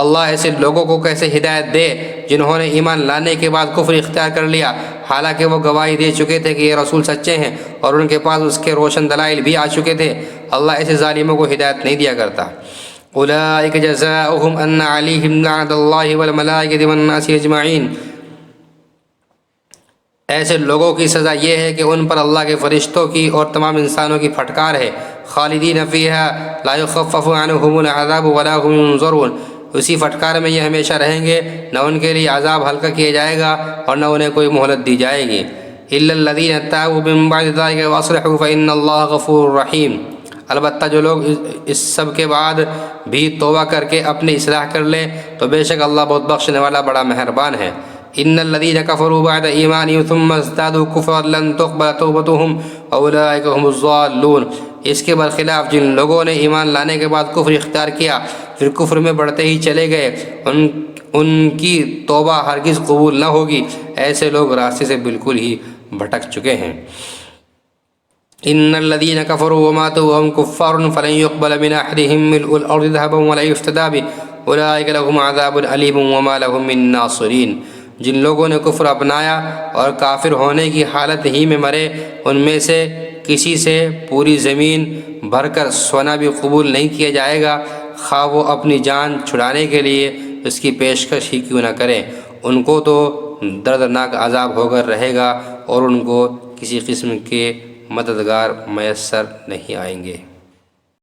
A: اللہ ایسے لوگوں کو کیسے ہدایت دے جنہوں نے ایمان لانے کے بعد کفر اختیار کر لیا، حالانکہ وہ گواہی دے چکے تھے کہ یہ رسول سچے ہیں اور ان کے پاس اس کے روشن دلائل بھی آ چکے تھے۔ اللہ ایسے ظالموں کو ہدایت نہیں دیا کرتا۔ اولئک جزاؤہم ان علیہم لعنۃ اللہ والملائکۃ والناس اجمعین۔ ایسے لوگوں کی سزا یہ ہے کہ ان پر اللہ کے فرشتوں کی اور تمام انسانوں کی پھٹکار ہے۔ خالدین فیہا لا یخفف عنہم العذاب ولا هم ینظرون۔ اسی پھٹکار میں یہ ہمیشہ رہیں گے، نہ ان کے لیے عذاب ہلکا کیا جائے گا اور نہ انہیں کوئی مہلت دی جائے گی۔ الا الذین تابوا من بعد ذلک واصلحوا فإن اللہ غفور رحیم۔ البتہ جو لوگ اس سب کے بعد بھی توبہ کر کے اپنی اصلاح کر لیں تو بے شک اللہ بہت بخشنے والا بڑا مہربان ہے۔ ان الذین کفروا بعد ایمانہم ثم ازدادوا کفرا لن تقبل توبتہم واولئک هم الضالون۔ اس کے برخلاف جن لوگوں نے ایمان لانے کے بعد کفر اختیار کیا پھر کفر میں بڑھتے ہی چلے گئے، ان کی توبہ ہرگز قبول نہ ہوگی، ایسے لوگ راستے سے بالکل ہی بھٹک چکے ہیں۔ ان الذين كفروا وماتوا وهم كفار فلن يقبل من احدهم ملء الارض ذهبا ولا يفتدى به اولئك لهم عذاب الیم وما لهم من ناصرین۔ جن لوگوں نے کفر اپنایا اور کافر ہونے کی حالت ہی میں مرے، ان میں سے کسی سے پوری زمین بھر کر سونا بھی قبول نہیں کیا جائے گا، خواہ وہ اپنی جان چھڑانے کے لیے اس کی پیشکش ہی کیوں نہ کریں۔ ان کو تو دردناک عذاب ہو کر رہے گا اور ان کو کسی قسم کے مددگار میسر نہیں آئیں گے۔